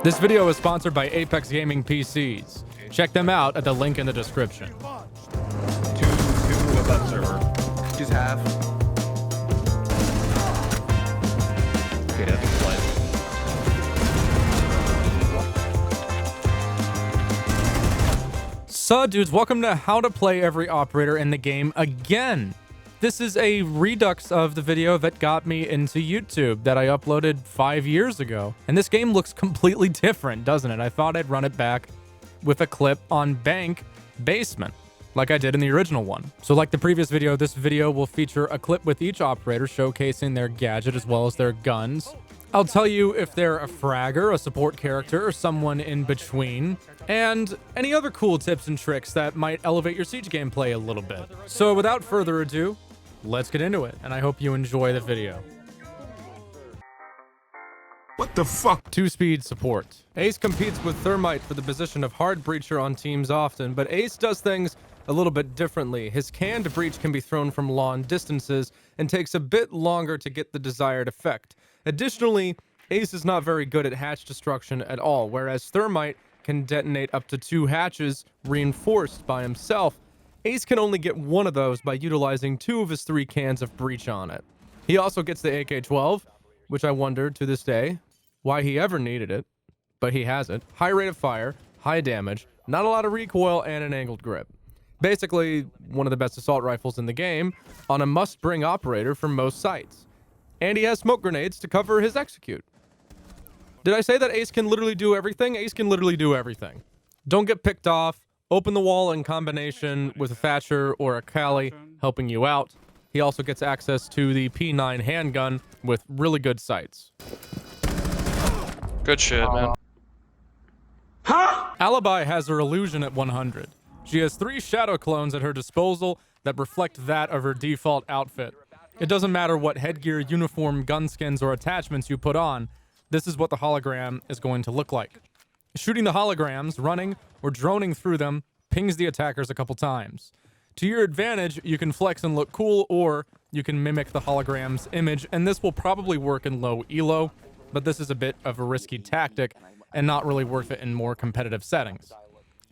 This video is sponsored by Apex Gaming PCs. Check them out at the link in the description. Two above server. Just half. Okay, that's a play. So dudes, welcome to how to play every operator in the game again. This is a redux of the video that got me into YouTube that I uploaded 5 years ago. And this game looks completely different, doesn't it? I thought I'd run it back with a clip on Bank Basement, like I did in the original one. So like the previous video, this video will feature a clip with each operator showcasing their gadget as well as their guns. I'll tell you if they're a fragger, a support character, or someone in between, and any other cool tips and tricks that might elevate your Siege gameplay a little bit. So without further ado, let's get into it, and I hope you enjoy the video. What the fuck? 2-speed support. Ace competes with Thermite for the position of hard breacher on teams often, but Ace does things a little bit differently. His canned breach can be thrown from long distances and takes a bit longer to get the desired effect. Additionally, Ace is not very good at hatch destruction at all, whereas Thermite can detonate up to 2 hatches reinforced by himself. Ace can only get one of those by utilizing 2 of his 3 cans of breach on it. He also gets the AK-12, which I wondered to this day why he ever needed it, but he has it. High rate of fire, high damage, not a lot of recoil, and an angled grip. Basically, one of the best assault rifles in the game on a must-bring operator for most sites. And he has smoke grenades to cover his execute. Did I say that Ace can literally do everything? Ace can literally do everything. Don't get picked off. Open the wall in combination with a Thatcher or a Kali helping you out. He also gets access to the P9 handgun with really good sights. Good shit, man. Alibi has her illusion at 100. She has 3 shadow clones at her disposal that reflect that of her default outfit. It doesn't matter what headgear, uniform, gun skins, or attachments you put on, this is what the hologram is going to look like. Shooting the holograms, running, or droning through them pings the attackers a couple times. To your advantage, you can flex and look cool, or you can mimic the hologram's image, and this will probably work in low elo, but this is a bit of a risky tactic and not really worth it in more competitive settings.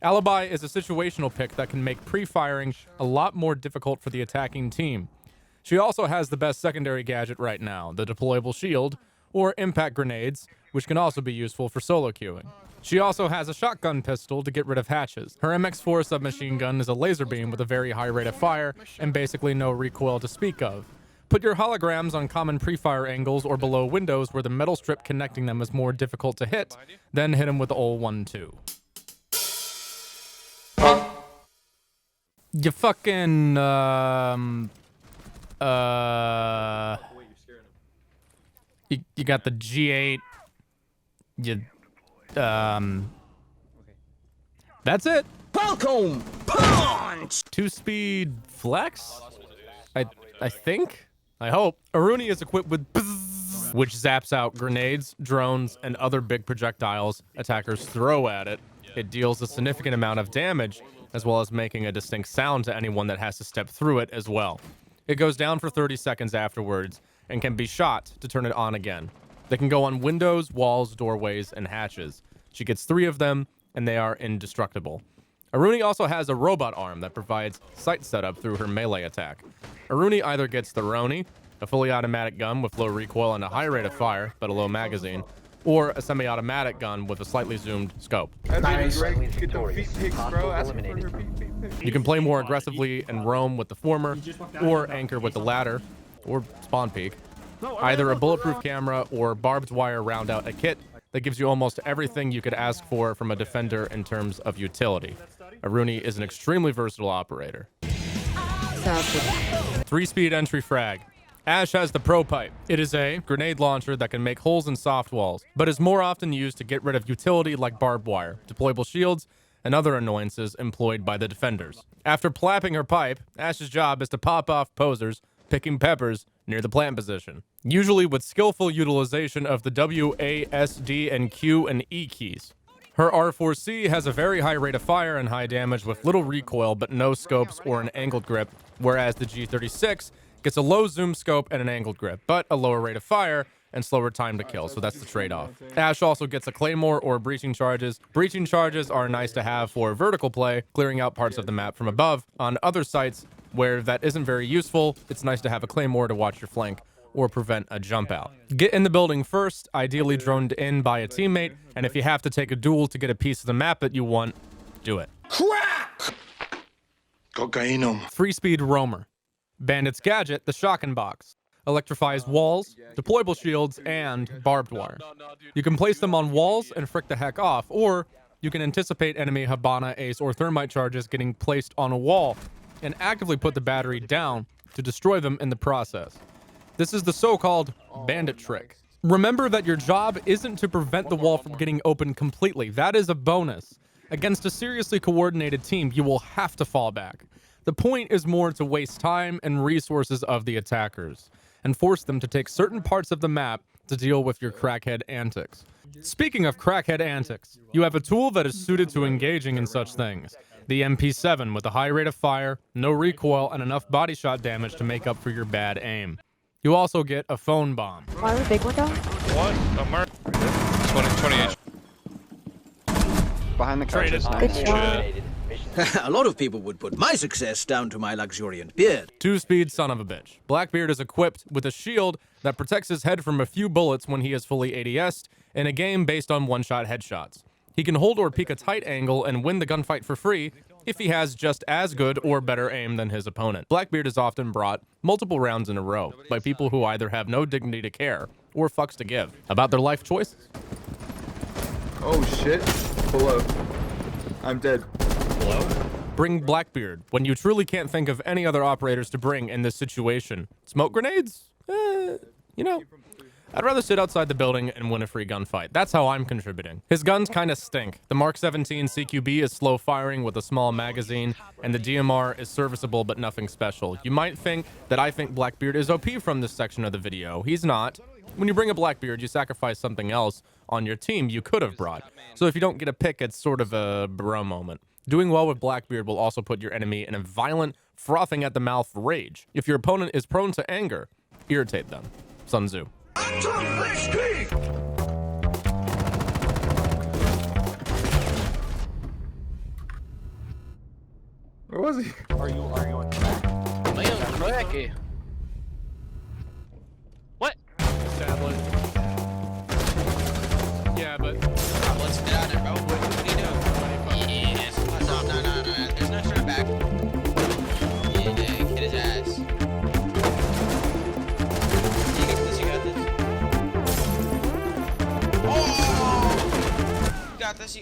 Alibi is a situational pick that can make pre-firing a lot more difficult for the attacking team. She also has the best secondary gadget right now, the deployable shield, or impact grenades, which can also be useful for solo queuing. She also has a shotgun pistol to get rid of hatches. Her MX4 submachine gun is a laser beam with a very high rate of fire and basically no recoil to speak of. Put your holograms on common pre-fire angles or below windows where the metal strip connecting them is more difficult to hit, then hit them with the ol' 1-2. You fucking, You got the G8. That's it. Welcome! Punch! 2-speed flex? I think? I hope. Aruni is equipped with bzzz, which zaps out grenades, drones, and other big projectiles attackers throw at it. It deals a significant amount of damage, as well as making a distinct sound to anyone that has to step through it as well. It goes down for 30 seconds afterwards, and can be shot to turn it on again. They can go on windows, walls, doorways, and hatches. She gets 3 of them, and they are indestructible. Aruni also has a robot arm that provides sight setup through her melee attack. Aruni either gets the Roni, a fully automatic gun with low recoil and a high rate of fire, but a low magazine, or a semi-automatic gun with a slightly zoomed scope. Nice. Get them feet pics, bro. Ask for her feet pics. You can play more aggressively and roam with the former, or anchor with the latter, or spawn peek. Either a bulletproof camera or barbed wire round out a kit that gives you almost everything you could ask for from a defender in terms of utility. Aruni is an extremely versatile operator. 3-speed entry frag. Ash has the Pro Pipe. It is a grenade launcher that can make holes in soft walls, but is more often used to get rid of utility like barbed wire, deployable shields, and other annoyances employed by the defenders. After plapping her pipe, Ash's job is to pop off posers, picking peppers near the plant position, usually with skillful utilization of the W, A, S, D, and Q and E keys. Her R4C has a very high rate of fire and high damage with little recoil but no scopes or an angled grip, whereas the G36 gets a low zoom scope and an angled grip, but a lower rate of fire and slower time to kill, so that's the trade-off. Ashe also gets a claymore or breaching charges. Breaching charges are nice to have for vertical play, clearing out parts of the map from above. On other sites where that isn't very useful, it's nice to have a claymore to watch your flank or prevent a jump out. Get in the building first, ideally droned in by a teammate, and if you have to take a duel to get a piece of the map that you want, do it. Crack! Cocaine. 3-speed roamer. Bandit's gadget, the shotgun box, electrifies walls, deployable shields, and barbed wire. You can place them on walls and frick the heck off, or you can anticipate enemy Hibana, Ace, or Thermite charges getting placed on a wall and actively put the battery down to destroy them in the process. This is the so-called bandit trick. Remember that your job isn't to prevent the wall from getting open completely. That is a bonus. Against a seriously coordinated team, you will have to fall back. The point is more to waste time and resources of the attackers and force them to take certain parts of the map to deal with your crackhead antics. Speaking of crackhead antics, you have a tool that is suited to engaging in such things. The MP7 with a high rate of fire, no recoil, and enough body shot damage to make up for your bad aim. You also get a phone bomb. Why would big window? What? Amaru. 20 Behind the couches. Good shot. A lot of people would put my success down to my luxuriant beard. 2-speed son of a bitch. Blackbeard is equipped with a shield that protects his head from a few bullets when he is fully ADS'd in a game based on one-shot headshots. He can hold or peek a tight angle and win the gunfight for free if he has just as good or better aim than his opponent. Blackbeard is often brought multiple rounds in a row by people who either have no dignity to care or fucks to give about their life choices. Oh shit. Below. I'm dead. Bring Blackbeard when you truly can't think of any other operators to bring in this situation. Smoke grenades? You know, I'd rather sit outside the building and win a free gunfight. That's how I'm contributing. His guns kind of stink. The Mark 17 CQB is slow firing with a small magazine, and the DMR is serviceable but nothing special. You might think that I think Blackbeard is OP from this section of the video. He's not. When you bring a Blackbeard, you sacrifice something else on your team you could have brought. So if you don't get a pick, it's sort of a bro moment. Doing well with Blackbeard will also put your enemy in a violent, frothing at the mouth rage. If your opponent is prone to anger, irritate them. Sun Tzu. Where was he? Are you on track? What? Sadly. Yeah, but Let's get out of there, bro. What are you doing? Yes. No. There's no turn back. Yeah, get his ass. You got this, Oh! You got this.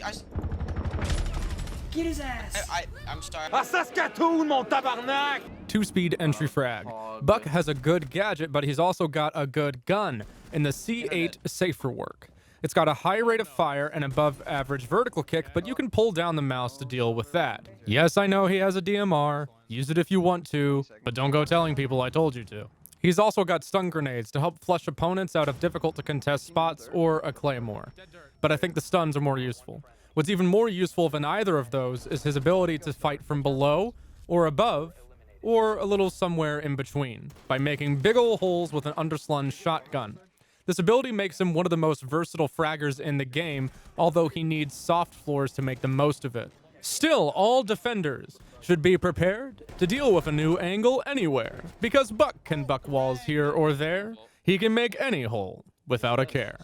Get his ass. I'm sorry. Saskatoon, mon tabarnak! 2-speed entry frag. Buck has a good gadget, but he's also got a good gun in the C8 Safer Work. It's got a high rate of fire and above average vertical kick, but you can pull down the mouse to deal with that. Yes, I know he has a DMR. Use it if you want to, but don't go telling people I told you to. He's also got stun grenades to help flush opponents out of difficult to contest spots or a claymore. But I think the stuns are more useful. What's even more useful than either of those is his ability to fight from below or above or a little somewhere in between by making big ol' holes with an underslung shotgun. This ability makes him one of the most versatile fraggers in the game, although he needs soft floors to make the most of it. Still, all defenders should be prepared to deal with a new angle anywhere, because Buck can buck walls here or there. He can make any hole without a care.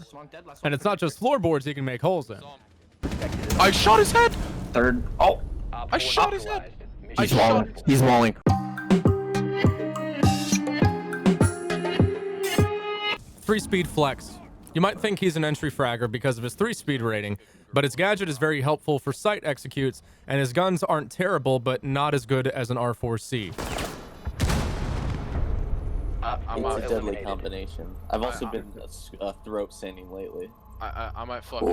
And it's not just floorboards he can make holes in. I shot his head! Third. Oh! I shot his head! He's mauling. He's mauling. 3-speed flex. You might think he's an entry fragger because of his 3-speed rating, but his gadget is very helpful for site executes, and his guns aren't terrible, but not as good as an R4C. It's a deadly combination. I've also been throat sanding lately. I might fucking.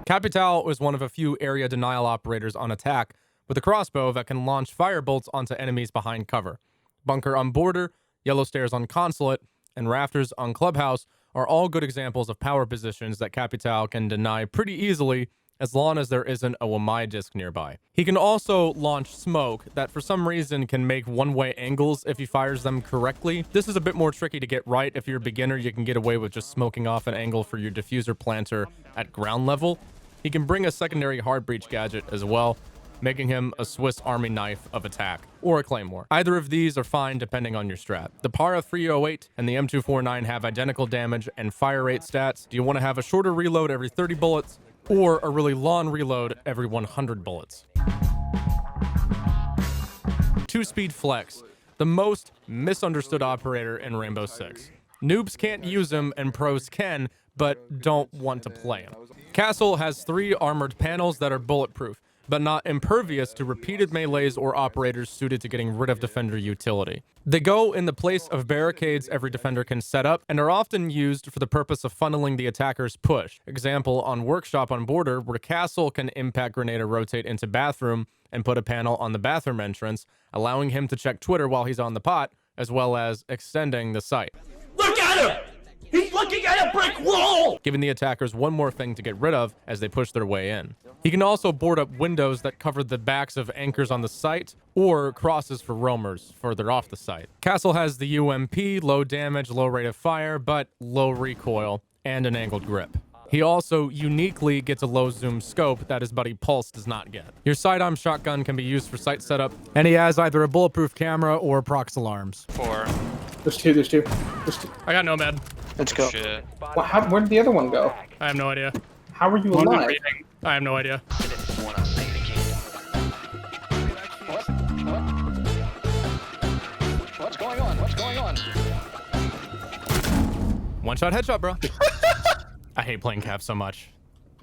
Capitao is one of a few area denial operators on attack with a crossbow that can launch fire bolts onto enemies behind cover. Bunker on border, yellow stairs on consulate, and rafters on clubhouse are all good examples of power positions that Capitao can deny pretty easily as long as there isn't a Wamai disc nearby. He can also launch smoke that for some reason can make one-way angles if he fires them correctly. This is a bit more tricky to get right. If you're a beginner, you can get away with just smoking off an angle for your diffuser planter at ground level. He can bring a secondary hard breach gadget as well, making him a Swiss Army knife of attack, or a claymore. Either of these are fine depending on your strat. The Para 308 and the M249 have identical damage and fire rate stats. Do you want to have a shorter reload every 30 bullets, or a really long reload every 100 bullets? 2-speed flex, the most misunderstood operator in Rainbow Six. Noobs can't use him and pros can, but don't want to play him. Castle has 3 armored panels that are bulletproof, but not impervious to repeated melees or operators suited to getting rid of defender utility. They go in the place of barricades every defender can set up and are often used for the purpose of funneling the attacker's push. Example on Workshop on Border, where Castle can impact grenade or rotate into bathroom and put a panel on the bathroom entrance, allowing him to check Twitter while he's on the pot, as well as extending the site. Look at him! He's looking at a brick wall! Giving the attackers one more thing to get rid of as they push their way in. He can also board up windows that cover the backs of anchors on the site, or crosses for roamers further off the site. Castle has the UMP, low damage, low rate of fire, but low recoil, and an angled grip. He also uniquely gets a low zoom scope that his buddy Pulse does not get. Your sidearm shotgun can be used for site setup, and he has either a bulletproof camera or prox alarms. 4. There's two. I got Nomad. Let's go. Shit. Well, where did the other one go? I have no idea. How are you alive? I have no idea. What's going on? What's going on? One-shot headshot, bro. I hate playing Cav so much.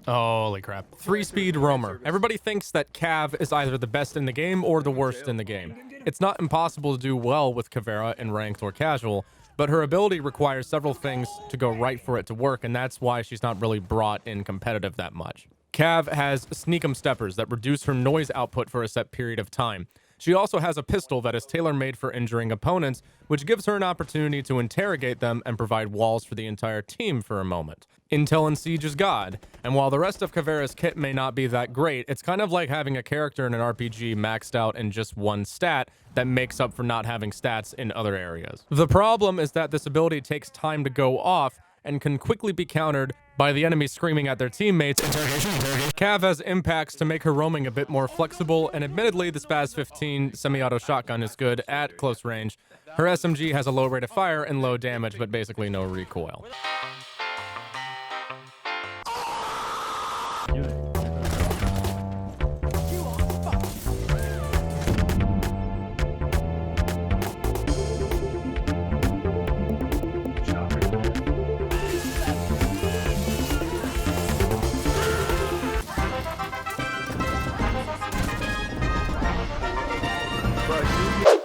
Holy crap. 3-speed roamer. Everybody thinks that Cav is either the best in the game or the worst in the game. It's not impossible to do well with Caveira in ranked or casual, but her ability requires several things to go right for it to work, and that's why she's not really brought in competitive that much. Cav has sneakum steppers that reduce her noise output for a set period of time. She also has a pistol that is tailor-made for injuring opponents, which gives her an opportunity to interrogate them and provide walls for the entire team for a moment. Intel and Siege is God, and while the rest of Caveira's kit may not be that great, it's kind of like having a character in an RPG maxed out in just one stat that makes up for not having stats in other areas. The problem is that this ability takes time to go off and can quickly be countered by the enemy screaming at their teammates. Cav has impacts to make her roaming a bit more flexible, and admittedly the Spaz 15 semi-auto shotgun is good at close range. Her SMG has a low rate of fire and low damage, but basically no recoil.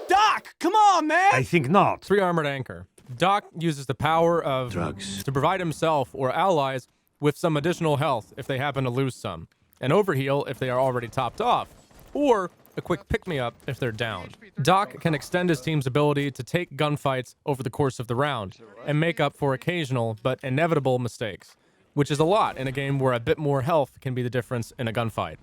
Doc, come on, man! I think not. 3 armored anchor. Doc uses the power of drugs to provide himself or allies with some additional health if they happen to lose some, an overheal if they are already topped off, or a quick pick-me-up if they're downed. Doc can extend his team's ability to take gunfights over the course of the round and make up for occasional but inevitable mistakes, which is a lot in a game where a bit more health can be the difference in a gunfight.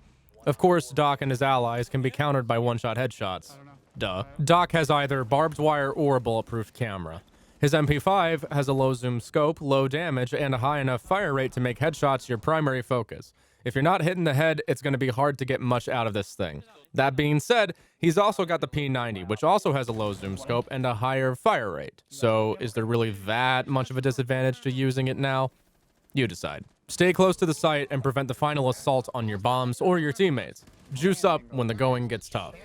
Of course, Doc and his allies can be countered by one-shot headshots. Duh. Doc has either barbed wire or a bulletproof camera. His MP5 has a low zoom scope, low damage, and a high enough fire rate to make headshots your primary focus. If you're not hitting the head, it's going to be hard to get much out of this thing. That being said, he's also got the P90, which also has a low zoom scope and a higher fire rate. So is there really that much of a disadvantage to using it now? You decide. Stay close to the site and prevent the final assault on your bombs or your teammates. Juice up when the going gets tough.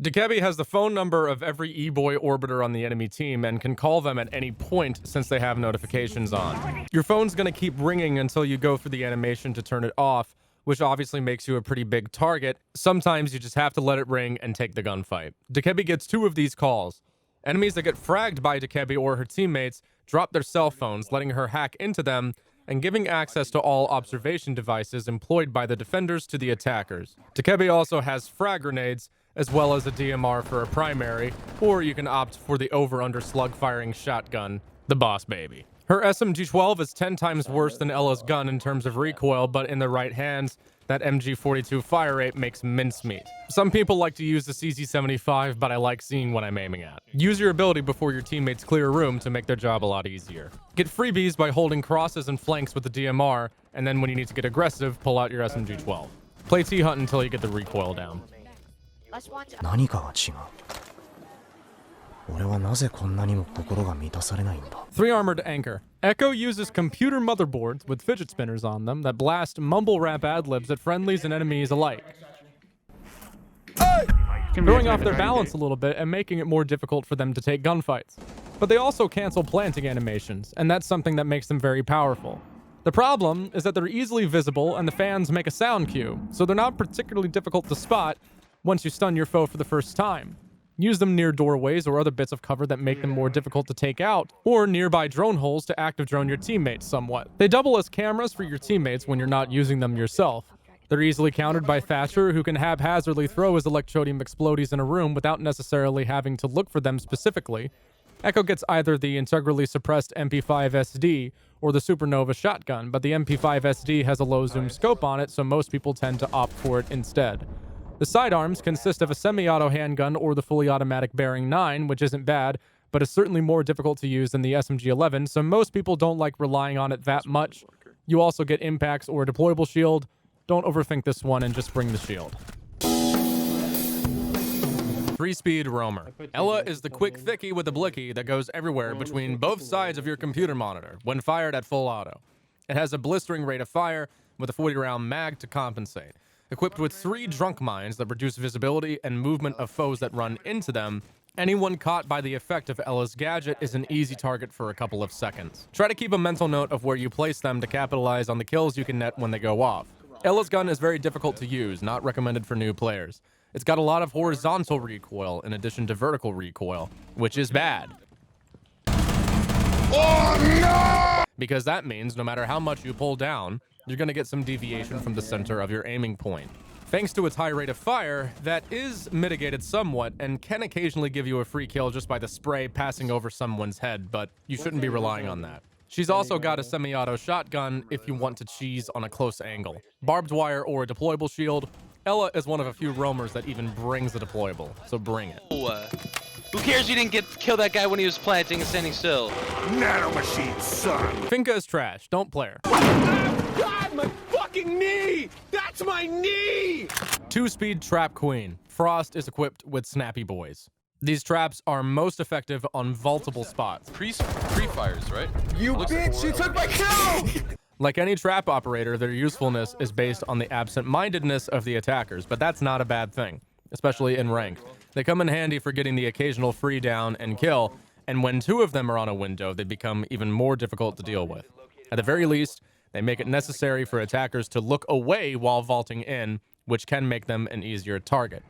Dokkaebi has the phone number of every E-boy orbiter on the enemy team and can call them at any point since they have notifications on. Your phone's gonna keep ringing until you go through the animation to turn it off, which obviously makes you a pretty big target. Sometimes you just have to let it ring and take the gunfight. Dokkaebi gets 2 of these calls. Enemies that get fragged by Dokkaebi or her teammates drop their cell phones, letting her hack into them and giving access to all observation devices employed by the defenders to the attackers. Dokkaebi also has frag grenades, as well as a DMR for a primary, or you can opt for the over-under slug-firing shotgun, the boss baby. Her SMG-12 is 10 times worse than Ella's gun in terms of recoil, but in the right hands, that MG42 fire rate makes mincemeat. Some people like to use the CZ75, but I like seeing what I'm aiming at. Use your ability before your teammates clear room to make their job a lot easier. Get freebies by holding crosses and flanks with the DMR, and then when you need to get aggressive, pull out your SMG-12. Play T-Hunt until you get the recoil down. 何かが違う。俺はなぜこんなにも心が満たされないんだ。 3 Armored Anchor. Echo uses computer motherboards with fidget spinners on them that blast mumble rap ad-libs at friendlies and enemies alike, throwing off their balance a little bit and making it more difficult for them to take gunfights. But they also cancel planting animations, and that's something that makes them very powerful. The problem is that they're easily visible and the fans make a sound cue, so they're not particularly difficult to spot once you stun your foe for the first time. Use them near doorways or other bits of cover that make them more difficult to take out, or nearby drone holes to active drone your teammates somewhat. They double as cameras for your teammates when you're not using them yourself. They're easily countered by Thatcher, who can haphazardly throw his Electrodium explodies in a room without necessarily having to look for them specifically. Echo gets either the integrally suppressed MP5 SD or the Supernova shotgun, but the MP5 SD has a low zoom scope on it, so most people tend to opt for it instead. The sidearms consist of a semi-auto handgun or the fully automatic Bearing 9, which isn't bad, but is certainly more difficult to use than the SMG-11, so most people don't like relying on it that much. You also get impacts or a deployable shield. Don't overthink this one and just bring the shield. 3-speed roamer. Ella is the quick thickie with a blicky that goes everywhere between both sides of your computer monitor when fired at full auto. It has a blistering rate of fire with a 40-round mag to compensate. Equipped with 3 drunk mines that reduce visibility and movement of foes that run into them, anyone caught by the effect of Ella's gadget is an easy target for a couple of seconds. Try to keep a mental note of where you place them to capitalize on the kills you can net when they go off. Ella's gun is very difficult to use, not recommended for new players. It's got a lot of horizontal recoil in addition to vertical recoil, which is bad. Oh no! Because that means no matter how much you pull down, you're going to get some deviation from the center of your aiming point. Thanks to its high rate of fire, that is mitigated somewhat and can occasionally give you a free kill just by the spray passing over someone's head, but you shouldn't be relying on that. She's also got a semi-auto shotgun if you want to cheese on a close angle. Barbed wire or a deployable shield. Ella is one of a few roamers that even brings a deployable, so bring it. Who cares you didn't kill that guy when he was planting and standing still? Nanomachine, son. Finka is trash. Don't play her. God, my fucking knee! That's my knee! 2-speed Trap Queen. Frost is equipped with Snappy Boys. These traps are most effective on vaultable spots. Pre-fires, right? You bitch! You took my kill! Like any trap operator, their usefulness is based on the absent-mindedness of the attackers, but that's not a bad thing, especially in ranked. They come in handy for getting the occasional free down and kill, and when 2 of them are on a window, they become even more difficult to deal with. At the very least, they make it necessary for attackers to look away while vaulting in, which can make them an easier target.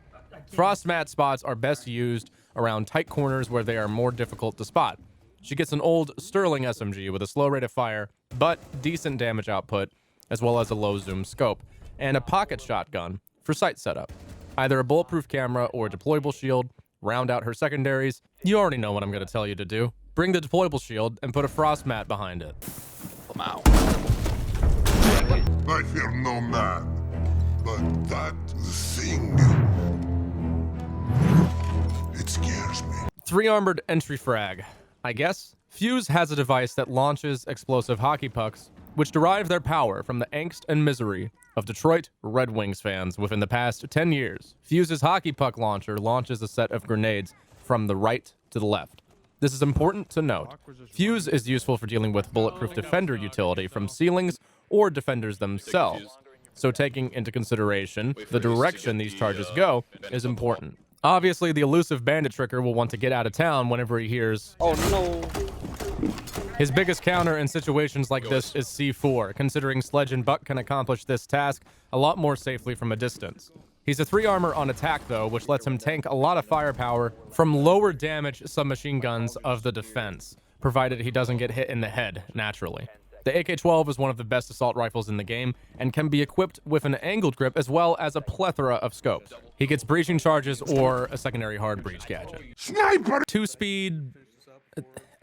Frost mat spots are best used around tight corners where they are more difficult to spot. She gets an old Sterling SMG with a slow rate of fire, but decent damage output, as well as a low zoom scope, and a pocket shotgun for sight setup. Either a bulletproof camera or a deployable shield, round out her secondaries. You already know what I'm going to tell you to do. Bring the deployable shield and put a frost mat behind it. Wow. I fear no man, but that thing, it scares me. 3 Armored Entry Frag. I guess? Fuze has a device that launches explosive hockey pucks, which derive their power from the angst and misery of Detroit Red Wings fans within the past 10 years. Fuze's hockey puck launcher launches a set of grenades from the right to the left. This is important to note. Fuze is useful for dealing with bulletproof defender utility from ceilings or defenders themselves, so taking into consideration the direction these charges go is important. Obviously, the elusive Bandit tricker will want to get out of town whenever he hears, "Oh no." His biggest counter in situations like this is C4, considering Sledge and Buck can accomplish this task a lot more safely from a distance. He's a 3 armor on attack though, which lets him tank a lot of firepower from lower damage submachine guns of the defense, provided he doesn't get hit in the head naturally. The AK-12 is one of the best assault rifles in the game and can be equipped with an angled grip as well as a plethora of scopes. He gets breaching charges or a secondary hard breach gadget. Sniper! 2-speed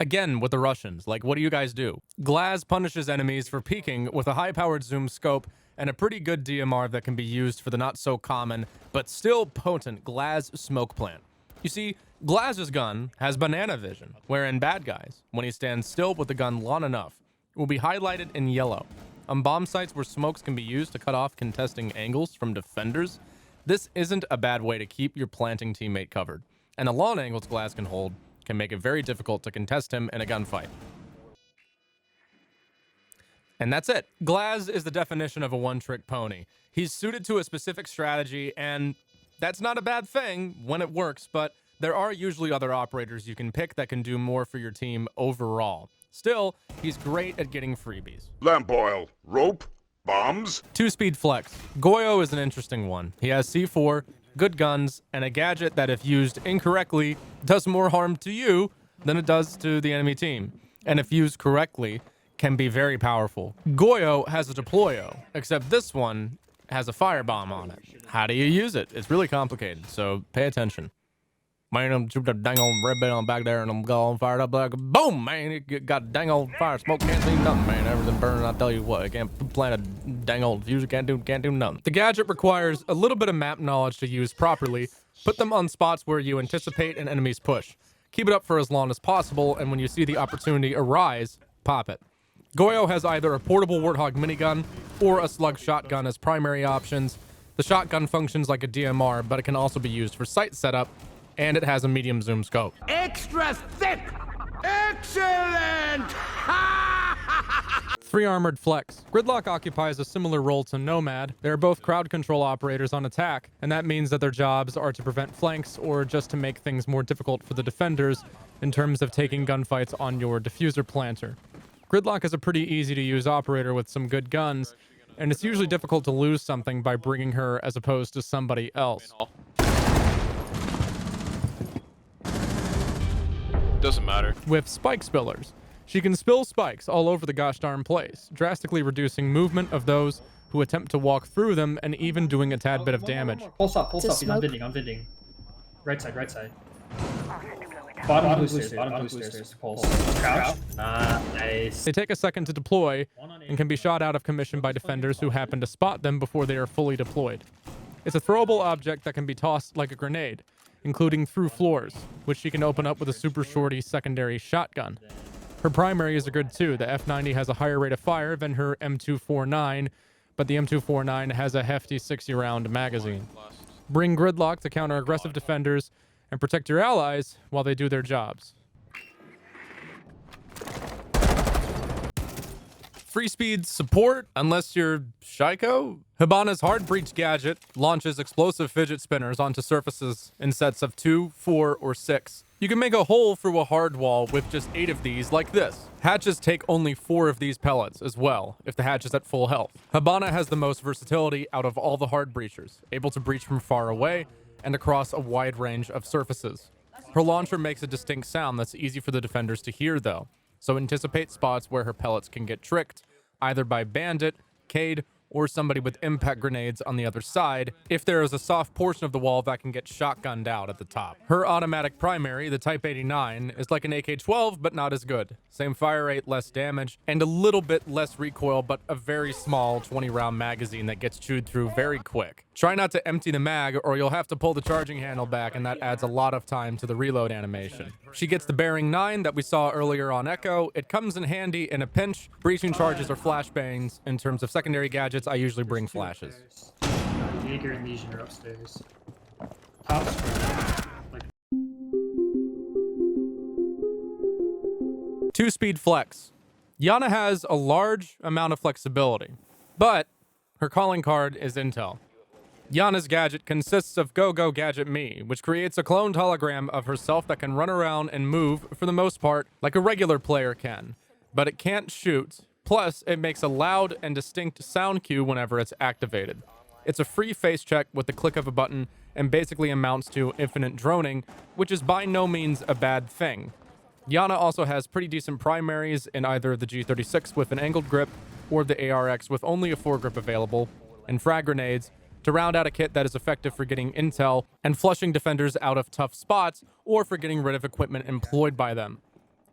Again, with the Russians, like, what do you guys do? Glaz punishes enemies for peeking with a high-powered zoom scope and a pretty good DMR that can be used for the not-so-common, but still potent Glaz smoke plant. You see, Glaz's gun has banana vision, wherein bad guys, when he stands still with the gun long enough, will be highlighted in yellow. On bomb sites where smokes can be used to cut off contesting angles from defenders, this isn't a bad way to keep your planting teammate covered, and the long angles Glaz can hold can make it very difficult to contest him in a gunfight. And that's it. Glaz is the definition of a one-trick pony. He's suited to a specific strategy, and that's not a bad thing when it works, but there are usually other operators you can pick that can do more for your team overall. Still, he's great at getting freebies. Lamp oil, rope, bombs. 2-speed flex. Goyo is an interesting one. He has C4, good guns, and a gadget that, if used incorrectly, does more harm to you than it does to the enemy team. And if used correctly, can be very powerful. Goyo has a deployo, except this one has a firebomb on it. How do you use it? It's really complicated, so pay attention. Man, I'm shoot the dang old red bit on back there, and I'm all fired up like boom, man. It got dang old fire smoke, can't see nothing, man. Everything burning. I tell you what, I can't plant a dang old fuse. Can't do nothing. The gadget requires a little bit of map knowledge to use properly. Put them on spots where you anticipate an enemy's push. Keep it up for as long as possible, and when you see the opportunity arise, pop it. Goyo has either a portable Warthog minigun or a slug shotgun as primary options. The shotgun functions like a DMR, but it can also be used for sight setup, and it has a medium zoom scope. Extra thick! Excellent! 3 armored flex. Gridlock occupies a similar role to Nomad. They are both crowd control operators on attack, and that means that their jobs are to prevent flanks or just to make things more difficult for the defenders in terms of taking gunfights on your diffuser planter. Gridlock is a pretty easy to use operator with some good guns, and it's usually difficult to lose something by bringing her as opposed to somebody else. Doesn't matter. With spike spillers, she can spill spikes all over the gosh darn place, drastically reducing movement of those who attempt to walk through them and even doing a tad bit of damage. Pulse up, he's on vending. Right side. Bottom boosters, pulse. Crouch. Nice. They take a second to deploy and can be shot out of commission by defenders who happen to spot them before they are fully deployed. It's a throwable object that can be tossed like a grenade, including through floors, which she can open up with a super shorty secondary shotgun. Her primaries are good too. The F90 has a higher rate of fire than her M249, but the M249 has a hefty 60-round magazine. Bring Gridlock to counter aggressive defenders and protect your allies while they do their jobs. Free speed support, unless you're Shaiko? Hibana's hard breach gadget launches explosive fidget spinners onto surfaces in sets of 2, 4, or 6. You can make a hole through a hard wall with just 8 of these like this. Hatches take only 4 of these pellets as well, if the hatch is at full health. Hibana has the most versatility out of all the hard breachers, able to breach from far away and across a wide range of surfaces. Her launcher makes a distinct sound that's easy for the defenders to hear though, so anticipate spots where her pellets can get tricked, either by Bandit, Cade, or somebody with impact grenades on the other side, if there is a soft portion of the wall that can get shotgunned out at the top. Her automatic primary, the Type 89, is like an AK-12, but not as good. Same fire rate, less damage, and a little bit less recoil, but a very small 20-round magazine that gets chewed through very quick. Try not to empty the mag, or you'll have to pull the charging handle back, and that adds a lot of time to the reload animation. She gets the bearing 9 that we saw earlier on Echo. It comes in handy in a pinch. Breaching charges or flashbangs. In terms of secondary gadgets, I usually bring flashes. Jager and Lesion are upstairs. Top square. 2-speed flex. Iana has a large amount of flexibility, but her calling card is intel. Iana's gadget consists of Go Gadget Me, which creates a cloned hologram of herself that can run around and move, for the most part, like a regular player can, but it can't shoot. Plus, it makes a loud and distinct sound cue whenever it's activated. It's a free face check with the click of a button and basically amounts to infinite droning, which is by no means a bad thing. Iana also has pretty decent primaries in either the G36 with an angled grip or the ARX with only a foregrip available, and frag grenades to round out a kit that is effective for getting intel and flushing defenders out of tough spots or for getting rid of equipment employed by them.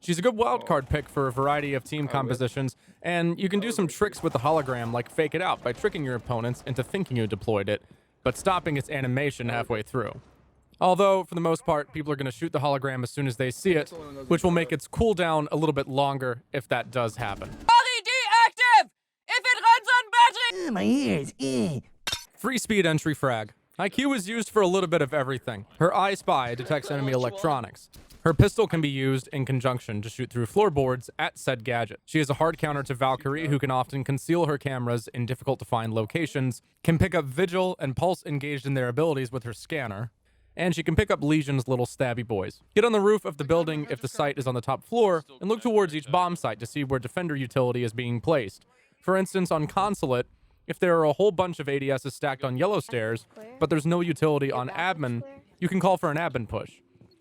She's a good wildcard pick for a variety of team compositions, and you can do some tricks with the hologram, like fake it out by tricking your opponents into thinking you deployed it, but stopping its animation halfway through. Although, for the most part, people are going to shoot the hologram as soon as they see it, which will make its cooldown a little bit longer if that does happen. LED active! If it runs on battery! My ears, Free speed entry frag. IQ is used for a little bit of everything. Her I Spy detects enemy electronics. Her pistol can be used in conjunction to shoot through floorboards at said gadget. She is a hard counter to Valkyrie, who can often conceal her cameras in difficult-to-find locations, can pick up Vigil and Pulse engaged in their abilities with her scanner, and she can pick up Legion's little stabby boys. Get on the roof of the building if the site is on the top floor, and look towards each bomb site to see where defender utility is being placed. For instance, on Consulate, if there are a whole bunch of ADSs stacked on yellow stairs, but there's no utility on admin, you can call for an admin push.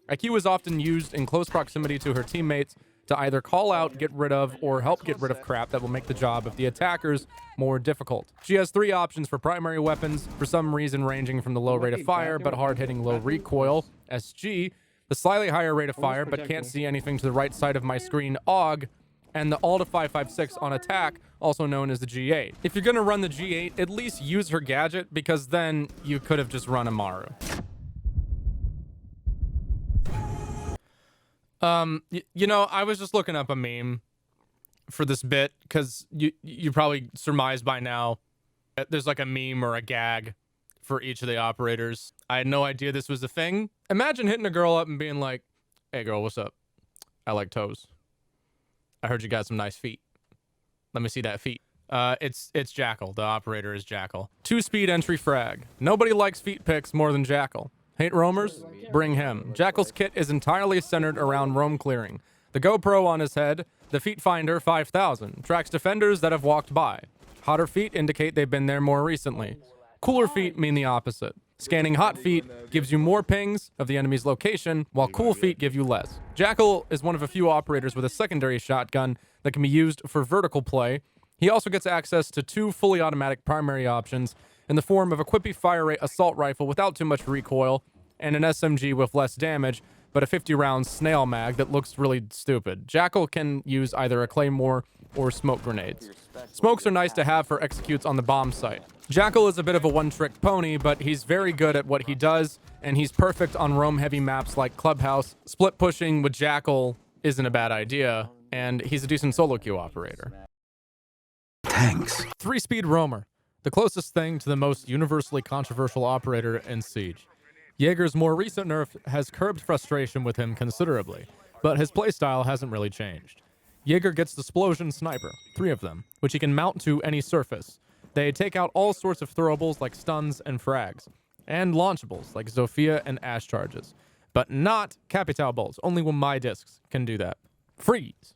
IQ is often used in close proximity to her teammates to either call out, get rid of, or help get rid of crap that will make the job of the attackers more difficult. She has 3 options for primary weapons, for some reason ranging from the low rate of fire but hard-hitting low recoil, SG, the slightly higher rate of fire but can't see anything to the right side of my screen, AUG, and the Alta 556 on attack, also known as the G8. If you're gonna run the G8, at least use her gadget, because then you could have just run Amaru. You know, I was just looking up a meme for this bit, because you probably surmised by now that there's like a meme or a gag for each of the operators. I had no idea this was a thing. Imagine hitting a girl up and being like, "Hey girl, what's up? I like toes. I heard you got some nice feet. Let me see that feet." It's Jackal. The operator is Jackal. 2-speed entry frag. Nobody likes feet picks more than Jackal. Hate roamers? Bring him. Jackal's kit is entirely centered around roam clearing. The GoPro on his head, the Feet Finder 5000, tracks defenders that have walked by. Hotter feet indicate they've been there more recently. Cooler feet mean the opposite. Scanning hot feet gives you more pings of the enemy's location, while cool feet give you less. Jackal is one of a few operators with a secondary shotgun that can be used for vertical play. He also gets access to 2 fully automatic primary options in the form of a quippy fire rate assault rifle without too much recoil, and an SMG with less damage, but a 50-round snail mag that looks really stupid. Jackal can use either a claymore or smoke grenades. Smokes are nice to have for executes on the bomb site. Jackal is a bit of a one-trick pony, but he's very good at what he does, and he's perfect on roam-heavy maps like Clubhouse. Split pushing with Jackal isn't a bad idea, and he's a decent solo queue operator. Thanks. 3-speed roamer. The closest thing to the most universally controversial operator in Siege. Jager's more recent nerf has curbed frustration with him considerably, but his playstyle hasn't really changed. Jager gets the Splosion Sniper, 3 of them, which he can mount to any surface. They take out all sorts of throwables like stuns and frags, and launchables like Zofia and Ash charges, but not Capitao bolts. Only when my discs can do that. Freeze!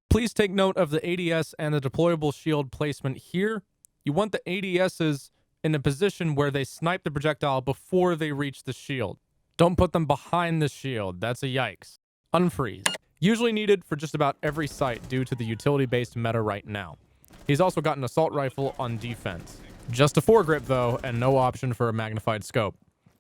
Please take note of the ADS and the deployable shield placement here. You want the ADSs in a position where they snipe the projectile before they reach the shield. Don't put them behind the shield. That's a yikes. Unfreeze. Usually needed for just about every site due to the utility-based meta right now. He's also got an assault rifle on defense. Just a foregrip though, and no option for a magnified scope.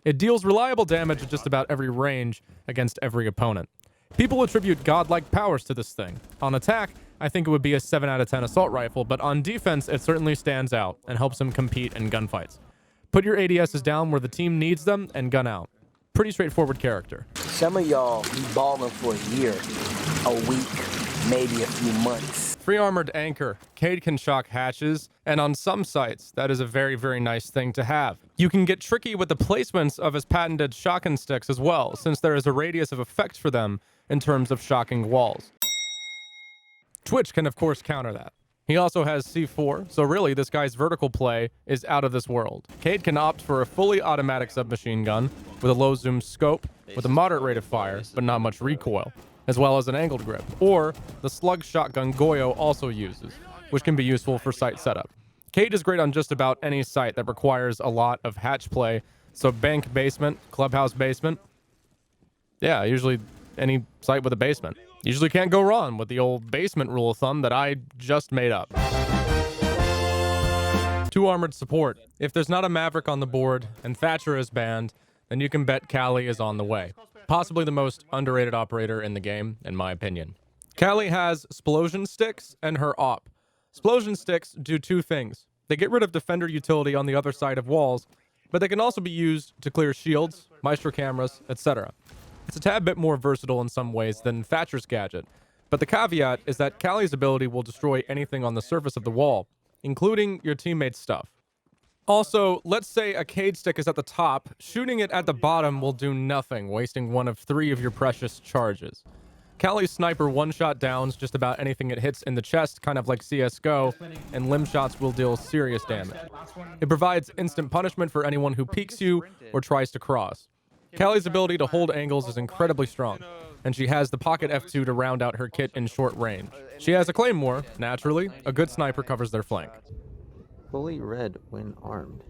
It deals reliable damage at just about every range against every opponent. People attribute godlike powers to this thing. On attack, I think it would be a 7 out of 10 assault rifle, but on defense, it certainly stands out and helps him compete in gunfights. Put your ADSs down where the team needs them and gun out. Pretty straightforward character. Some of y'all be balling for a year, a week, maybe a few months. Free armored anchor. Cade can shock hatches, and on some sites, that is a very, very nice thing to have. You can get tricky with the placements of his patented shotgun sticks as well, since there is a radius of effect for them in terms of shocking walls. Twitch can of course counter that. He also has C4, so really this guy's vertical play is out of this world. Cade can opt for a fully automatic submachine gun with a low zoom scope with a moderate rate of fire, but not much recoil, as well as an angled grip, or the slug shotgun Goyo also uses, which can be useful for site setup. Cade is great on just about any site that requires a lot of hatch play, so bank basement, clubhouse basement, yeah, usually any site with a basement. Usually can't go wrong with the old basement rule of thumb that I just made up. 2 armored support. If there's not a Maverick on the board and Thatcher is banned, then you can bet Callie is on the way. Possibly the most underrated operator in the game, in my opinion. Callie has Splosion Sticks and her op. Splosion Sticks do two things. They get rid of defender utility on the other side of walls, but they can also be used to clear shields, Maestro cameras, etc. It's a tad bit more versatile in some ways than Thatcher's gadget, but the caveat is that Callie's ability will destroy anything on the surface of the wall, including your teammates' stuff. Also, let's say a Cade stick is at the top, shooting it at the bottom will do nothing, wasting one of 3 of your precious charges. Callie's sniper one-shot downs just about anything it hits in the chest, kind of like CSGO, and limb shots will deal serious damage. It provides instant punishment for anyone who peeks you or tries to cross. Callie's ability to hold angles is incredibly strong, and she has the pocket F2 to round out her kit in short range. She has a claymore, naturally. A good sniper covers their flank. Fully red when armed.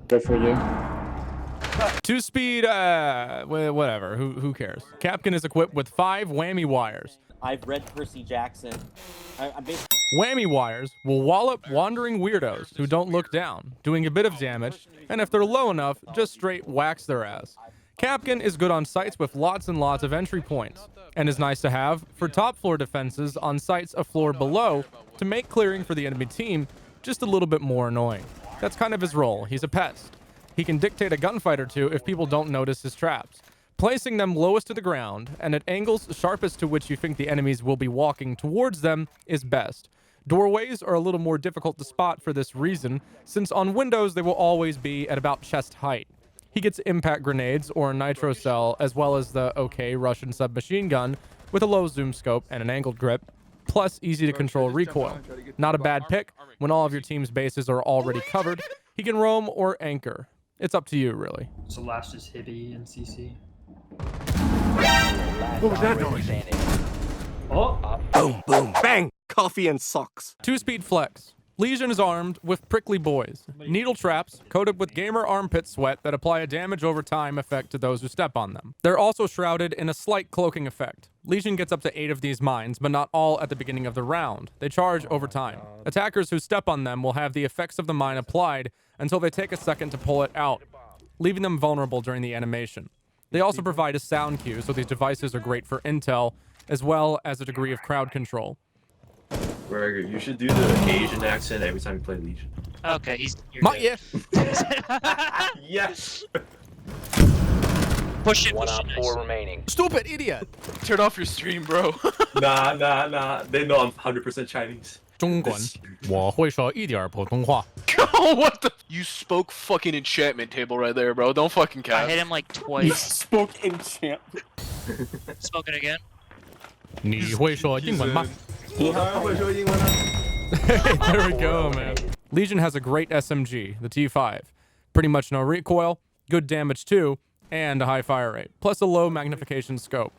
Good for you. 2-speed, whatever. Who cares? Kapkan is equipped with 5 whammy wires. I've read Percy Jackson. I'm basically... Whammy wires will wallop wandering weirdos who don't look down, doing a bit of damage, and if they're low enough, just straight wax their ass. Kapkan is good on sites with lots and lots of entry points, and is nice to have for top floor defenses on sites a floor below to make clearing for the enemy team just a little bit more annoying. That's kind of his role. He's a pest. He can dictate a gunfight or two if people don't notice his traps, placing them lowest to the ground and at angles sharpest to which you think the enemies will be walking towards them is best. Doorways are a little more difficult to spot for this reason, since on windows they will always be at about chest height. He gets impact grenades or a nitro cell, as well as the OK Russian submachine gun with a low zoom scope and an angled grip, plus easy to control recoil. Not a bad pick when all of your team's bases are already covered. He can roam or anchor. It's up to you, really. So last is Hibby and CC. What was that noise? Oh! Boom, boom, bang! Coffee and socks. 2-speed flex. Lesion is armed with prickly boys, needle traps coated with gamer armpit sweat that apply a damage over time effect to those who step on them. They're also shrouded in a slight cloaking effect. Lesion gets up to 8 of these mines, but not all at the beginning of the round. They charge over time. Attackers who step on them will have the effects of the mine applied until they take a second to pull it out, leaving them vulnerable during the animation. They also provide a sound cue, so these devices are great for intel, as well as a degree of crowd control. Burger, you should do the Asian accent every time you play Legion. Okay, he's... Yeah. Yes! Push it, One push on it. 4 remaining. Stupid idiot! Turn off your stream, bro. Nah. They know I'm 100% Chinese. 中文，我会说一点普通话。 Oh, what the? You spoke fucking enchantment table right there, bro. Don't fucking I cap. hit him like twice. Spoke enchantment. Smoking again. 你会说英文吗？ There we go, man. Legion has a great SMG, the T5. Pretty much no recoil, good damage too, and a high fire rate, plus a low magnification scope.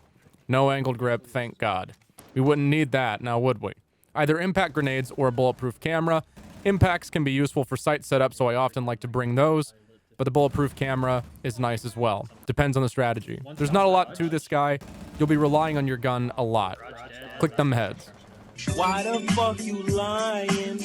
No angled grip, thank God. We wouldn't need that, now would we? Either impact grenades or a bulletproof camera. Impacts can be useful for site setup, so I often like to bring those, but the bulletproof camera is nice as well. Depends on the strategy. There's not a lot to this guy. You'll be relying on your gun a lot. Click them heads. Why the fuck you lying?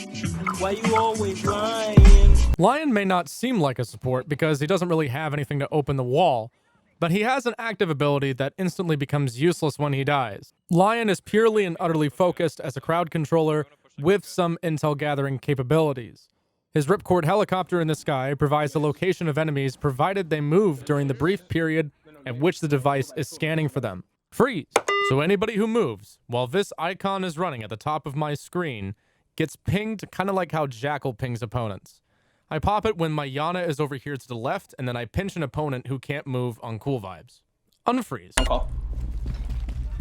Why you always lying? Lion may not seem like a support because he doesn't really have anything to open the wall, but he has an active ability that instantly becomes useless when he dies. Lion is purely and utterly focused as a crowd controller with some intel gathering capabilities. His ripcord helicopter in the sky provides the location of enemies provided they move during the brief period at which the device is scanning for them. Freeze! So anybody who moves while this icon is running at the top of my screen gets pinged kind of like how Jackal pings opponents. I pop it when my Iana is over here to the left, and then I pinch an opponent who can't move on cool vibes. Unfreeze.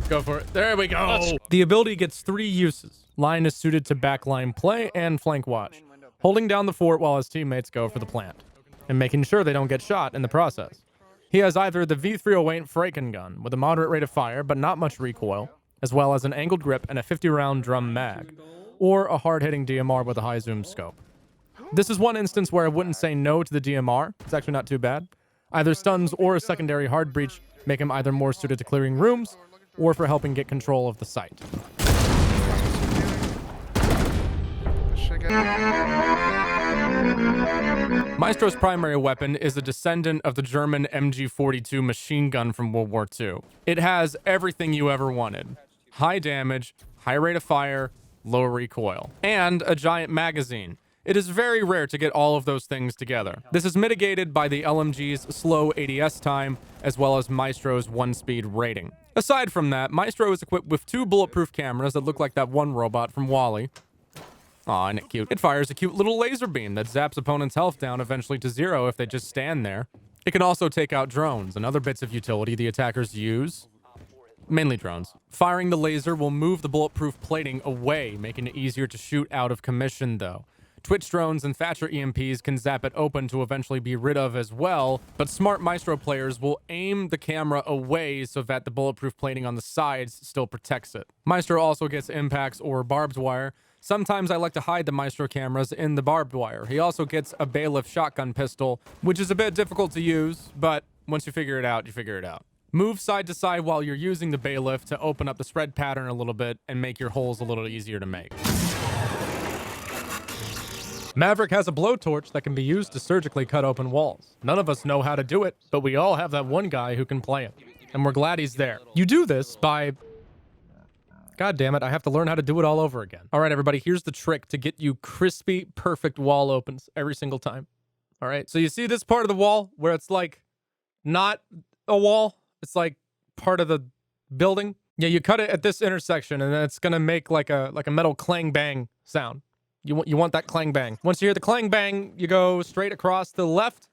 Go for it. There we go. The ability gets 3 uses. Lion is suited to backline play and flank watch, holding down the fort while his teammates go for the plant, and making sure they don't get shot in the process. He has either the V308 Franken gun with a moderate rate of fire but not much recoil, as well as an angled grip and a 50-round drum mag, or a hard-hitting DMR with a high zoom scope. This is one instance where I wouldn't say no to the DMR. It's actually not too bad. Either stuns or a secondary hard breach make him either more suited to clearing rooms or for helping get control of the site. Maestro's primary weapon is a descendant of the German MG42 machine gun from World War II. It has everything you ever wanted. High damage, high rate of fire, low recoil, and a giant magazine. It is very rare to get all of those things together. This is mitigated by the LMG's slow ADS time, as well as Maestro's 1-speed rating. Aside from that, Maestro is equipped with 2 bulletproof cameras that look like that one robot from WALL-E. Aw, isn't it cute? It fires a cute little laser beam that zaps opponents' health down eventually to 0 if they just stand there. It can also take out drones and other bits of utility the attackers use. Mainly drones. Firing the laser will move the bulletproof plating away, making it easier to shoot out of commission though. Twitch drones and Thatcher EMPs can zap it open to eventually be rid of as well, but smart Maestro players will aim the camera away so that the bulletproof plating on the sides still protects it. Maestro also gets impacts or barbed wire. Sometimes I like to hide the Maestro cameras in the barbed wire. He also gets a bailiff shotgun pistol, which is a bit difficult to use, but once you figure it out, you figure it out. Move side to side while you're using the bailiff to open up the spread pattern a little bit and make your holes a little easier to make. Maverick has a blowtorch that can be used to surgically cut open walls. None of us know how to do it, but we all have that one guy who can play it. And we're glad he's there. You do this by... God damn it, I have to learn how to do it all over again. All right, everybody, here's the trick to get you crispy, perfect wall opens every single time. All right, so you see this part of the wall where it's like not a wall? It's like part of the building? Yeah, you cut it at this intersection and then it's gonna make like a metal clang bang sound. You want that clang bang. Once you hear the clang bang, you go straight across to the left,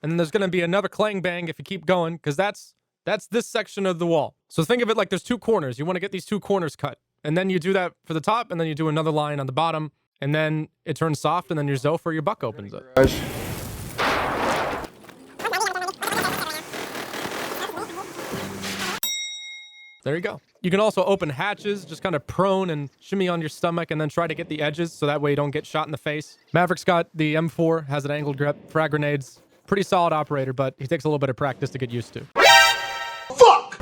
and then there's gonna be another clang bang if you keep going, because that's this section of the wall. So think of it like there's 2 corners. You want to get these 2 corners cut. And then you do that for the top, and then you do another line on the bottom, and then it turns soft, and then your Zof or your buck opens it. There you go. You can also open hatches, just kind of prone and shimmy on your stomach and then try to get the edges so that way you don't get shot in the face. Maverick's got the M4, has an angled grip, frag grenades. Pretty solid operator, but he takes a little bit of practice to get used to. Fuck!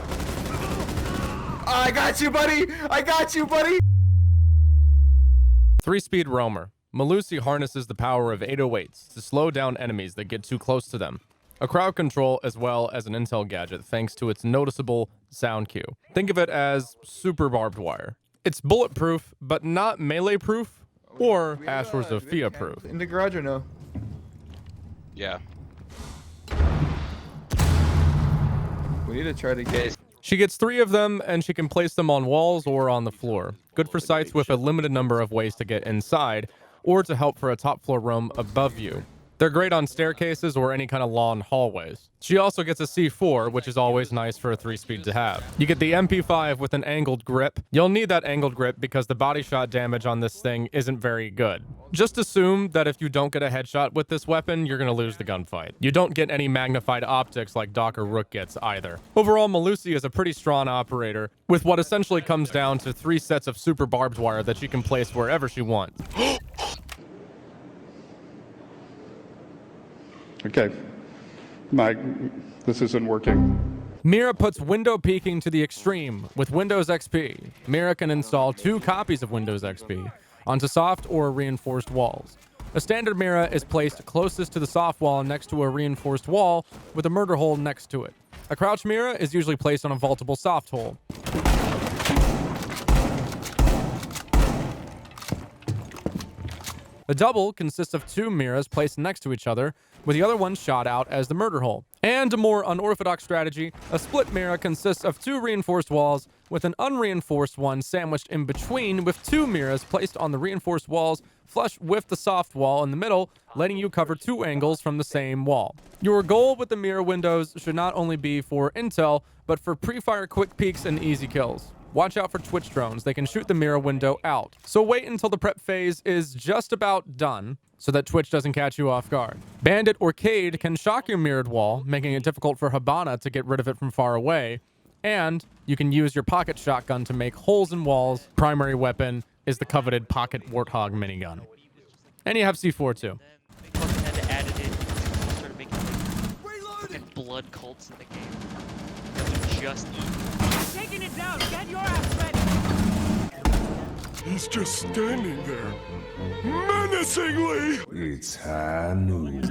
I got you, buddy! I got you, buddy! 3-speed roamer. Melusi harnesses the power of 808s to slow down enemies that get too close to them. A crowd control as well as an intel gadget thanks to its noticeable sound cue. Think of it as super barbed wire. It's bulletproof, but not melee proof or Asher Zofia proof. In the garage or no? Yeah. We need to try to get... She gets 3 of them and she can place them on walls or on the floor. Good for sites with a limited number of ways to get inside or to help for a top floor roam above you. They're great on staircases or any kind of long hallways. She also gets a C4, which is always nice for a 3-speed to have. You get the MP5 with an angled grip. You'll need that angled grip because the body shot damage on this thing isn't very good. Just assume that if you don't get a headshot with this weapon, you're going to lose the gunfight. You don't get any magnified optics like Dokk or Rook gets either. Overall, Melusi is a pretty strong operator with what essentially comes down to 3 sets of super barbed wire that she can place wherever she wants. Okay, this isn't working. Mira puts window peeking to the extreme with Windows XP. Mira can install 2 copies of Windows XP onto soft or reinforced walls. A standard Mira is placed closest to the soft wall next to a reinforced wall with a murder hole next to it. A crouch Mira is usually placed on a vaultable soft hole. A double consists of 2 Miras placed next to each other, with the other one shot out as the murder hole. And a more unorthodox strategy, a split Mira consists of 2 reinforced walls, with an unreinforced one sandwiched in between, with 2 Miras placed on the reinforced walls, flush with the soft wall in the middle, letting you cover 2 angles from the same wall. Your goal with the Mira windows should not only be for intel, but for pre-fire quick peeks and easy kills. Watch out for Twitch drones. They can shoot the Mira window out. So wait until the prep phase is just about done so that Twitch doesn't catch you off guard. Bandit or Cade can shock your mirrored wall, making it difficult for Hibana to get rid of it from far away. And you can use your pocket shotgun to make holes in walls. Primary weapon is the coveted pocket Warthog minigun. And you have C4 too. They fucking had to add it in. Started making fucking blood cults in the game. That would just eat. Taking it down. Get your ass ready. He's just standing there, menacingly. It's Hanu.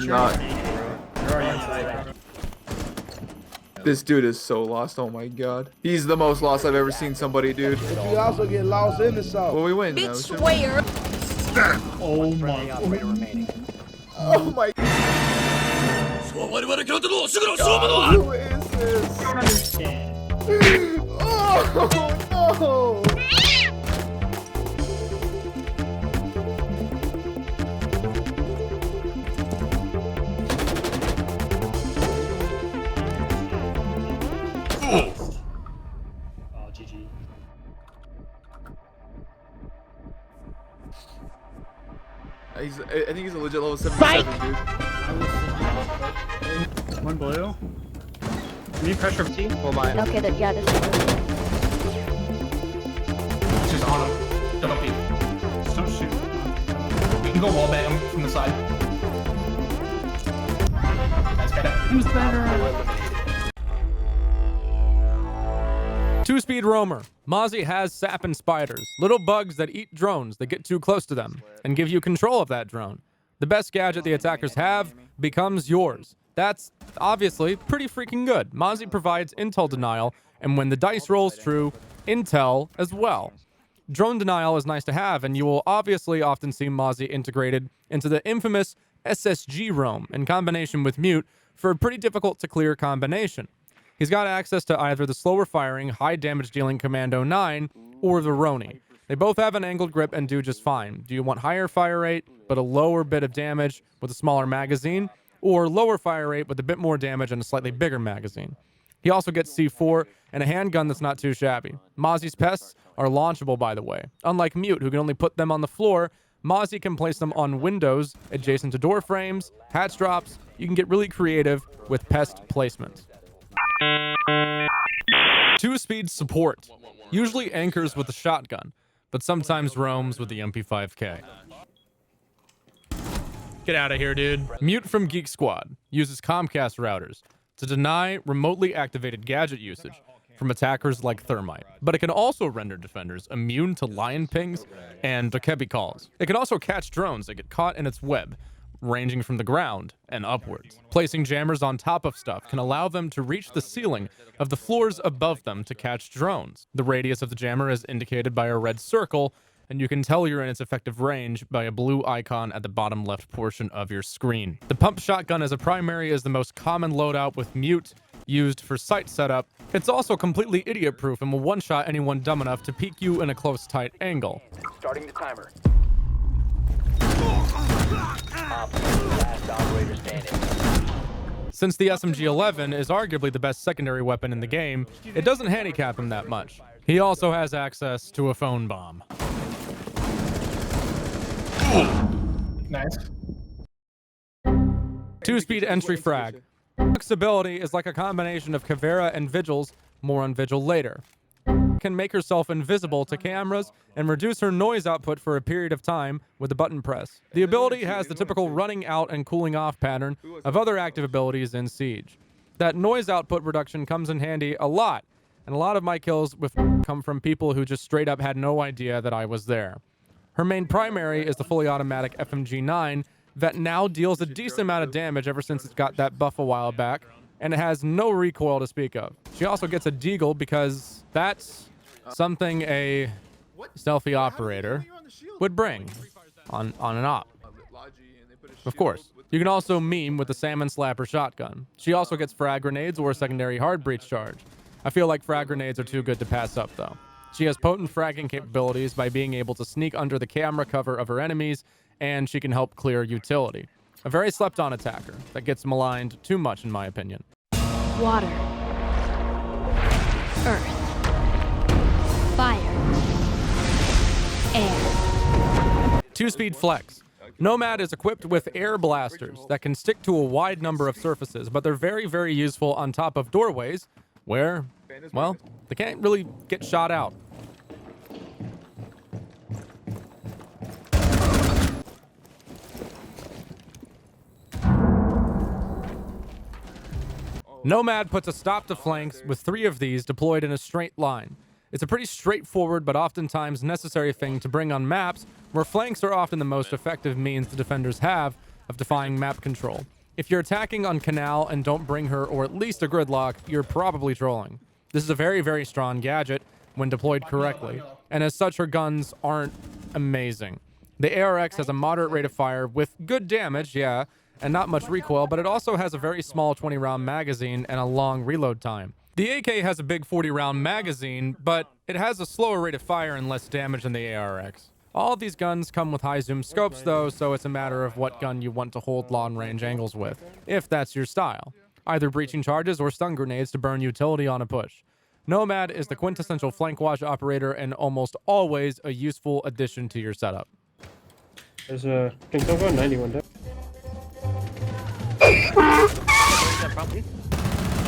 This dude is so lost. Oh my god. He's the most lost I've ever seen somebody, dude. But you also get lost in the sauce. Well, we win. Bitch, though, swear. Oh my. Oh my. Who is this? I don't understand. Oh no. Oh, GG. I think he's a legit level 77, dude. One blue. Need pressure of T? Hold on. Okay, then yeah, this Just on him. Double peek. Just don't shoot. We can go wall bang him from the side. That's better. Who's better? 2-speed roamer. Mozzie has sap and spiders, little bugs that eat drones that get too close to them and give you control of that drone. The best gadget the attackers have becomes yours. That's obviously pretty freaking good. Mozzie provides intel denial, and when the dice rolls true, intel as well. Drone denial is nice to have, and you will obviously often see Mozzie integrated into the infamous SSG roam in combination with Mute for a pretty difficult to clear combination. He's got access to either the slower firing, high damage dealing Commando 9 or the Roni. They both have an angled grip and do just fine. Do you want higher fire rate but a lower bit of damage with a smaller magazine, or lower fire rate with a bit more damage and a slightly bigger magazine? He also gets C4 and a handgun that's not too shabby. Mozzie's pests are launchable, by the way. Unlike Mute, who can only put them on the floor, Mozzie can place them on windows adjacent to door frames, hatch drops. You can get really creative with pest placement. 2-speed support. Usually anchors with a shotgun, but sometimes roams with the MP5K. Get out of here, dude. Mute from Geek Squad uses Comcast routers to deny remotely activated gadget usage from attackers like Thermite, but it can also render defenders immune to lion pings and Dokkaebi calls. It can also catch drones that get caught in its web, ranging from the ground and upwards. Placing jammers on top of stuff can allow them to reach the ceiling of the floors above them to catch drones. The radius of the jammer is indicated by a red circle, and you can tell you're in its effective range by a blue icon at the bottom left portion of your screen. The pump shotgun as a primary is the most common loadout with Mute, used for sight setup. It's also completely idiot-proof and will one-shot anyone dumb enough to peek you in a close, tight angle. Starting the timer. Since the SMG-11 is arguably the best secondary weapon in the game, it doesn't handicap him that much. He also has access to a phone bomb. Nice. 2-speed entry frag. Rook's ability is like a combination of Caveira and Vigil's, more on Vigil later. Can make herself invisible to cameras and reduce her noise output for a period of time with a button press. The ability has the typical running out and cooling off pattern of other active abilities in Siege. That noise output reduction comes in handy a lot, and a lot of my kills with come from people who just straight up had no idea that I was there. Her main primary is the fully automatic FMG-9 that now deals a decent amount of damage ever since it got that buff a while back, and it has no recoil to speak of. She also gets a deagle because that's something a stealthy operator would bring on an op. Of course. You can also meme with the Salmon Slapper shotgun. She also gets frag grenades or a secondary hard breach charge. I feel like frag grenades are too good to pass up though. She has potent fragging capabilities by being able to sneak under the camera cover of her enemies, and she can help clear utility. A very slept-on attacker that gets maligned too much in my opinion. Water. Earth. Fire. Air. 2-speed flex. Nomad is equipped with air blasters that can stick to a wide number of surfaces, but they're very, very useful on top of doorways where, well, they can't really get shot out. Nomad puts a stop to flanks with 3 of these deployed in a straight line. It's a pretty straightforward but oftentimes necessary thing to bring on maps where flanks are often the most effective means the defenders have of defying map control. If you're attacking on Canal and don't bring her or at least a Gridlock, you're probably trolling. This is a very, very strong gadget when deployed correctly, and as such her guns aren't amazing. The ARX has a moderate rate of fire with good damage, yeah, and not much recoil, but it also has a very small 20-round magazine and a long reload time. The AK has a big 40-round magazine, but it has a slower rate of fire and less damage than the ARX. All of these guns come with high zoom scopes though, so it's a matter of what gun you want to hold long range angles with, if that's your style. Either breaching charges or stun grenades to burn utility on a push. Nomad is the quintessential flank watch operator and almost always a useful addition to your setup. There's a... Can still go 91 down.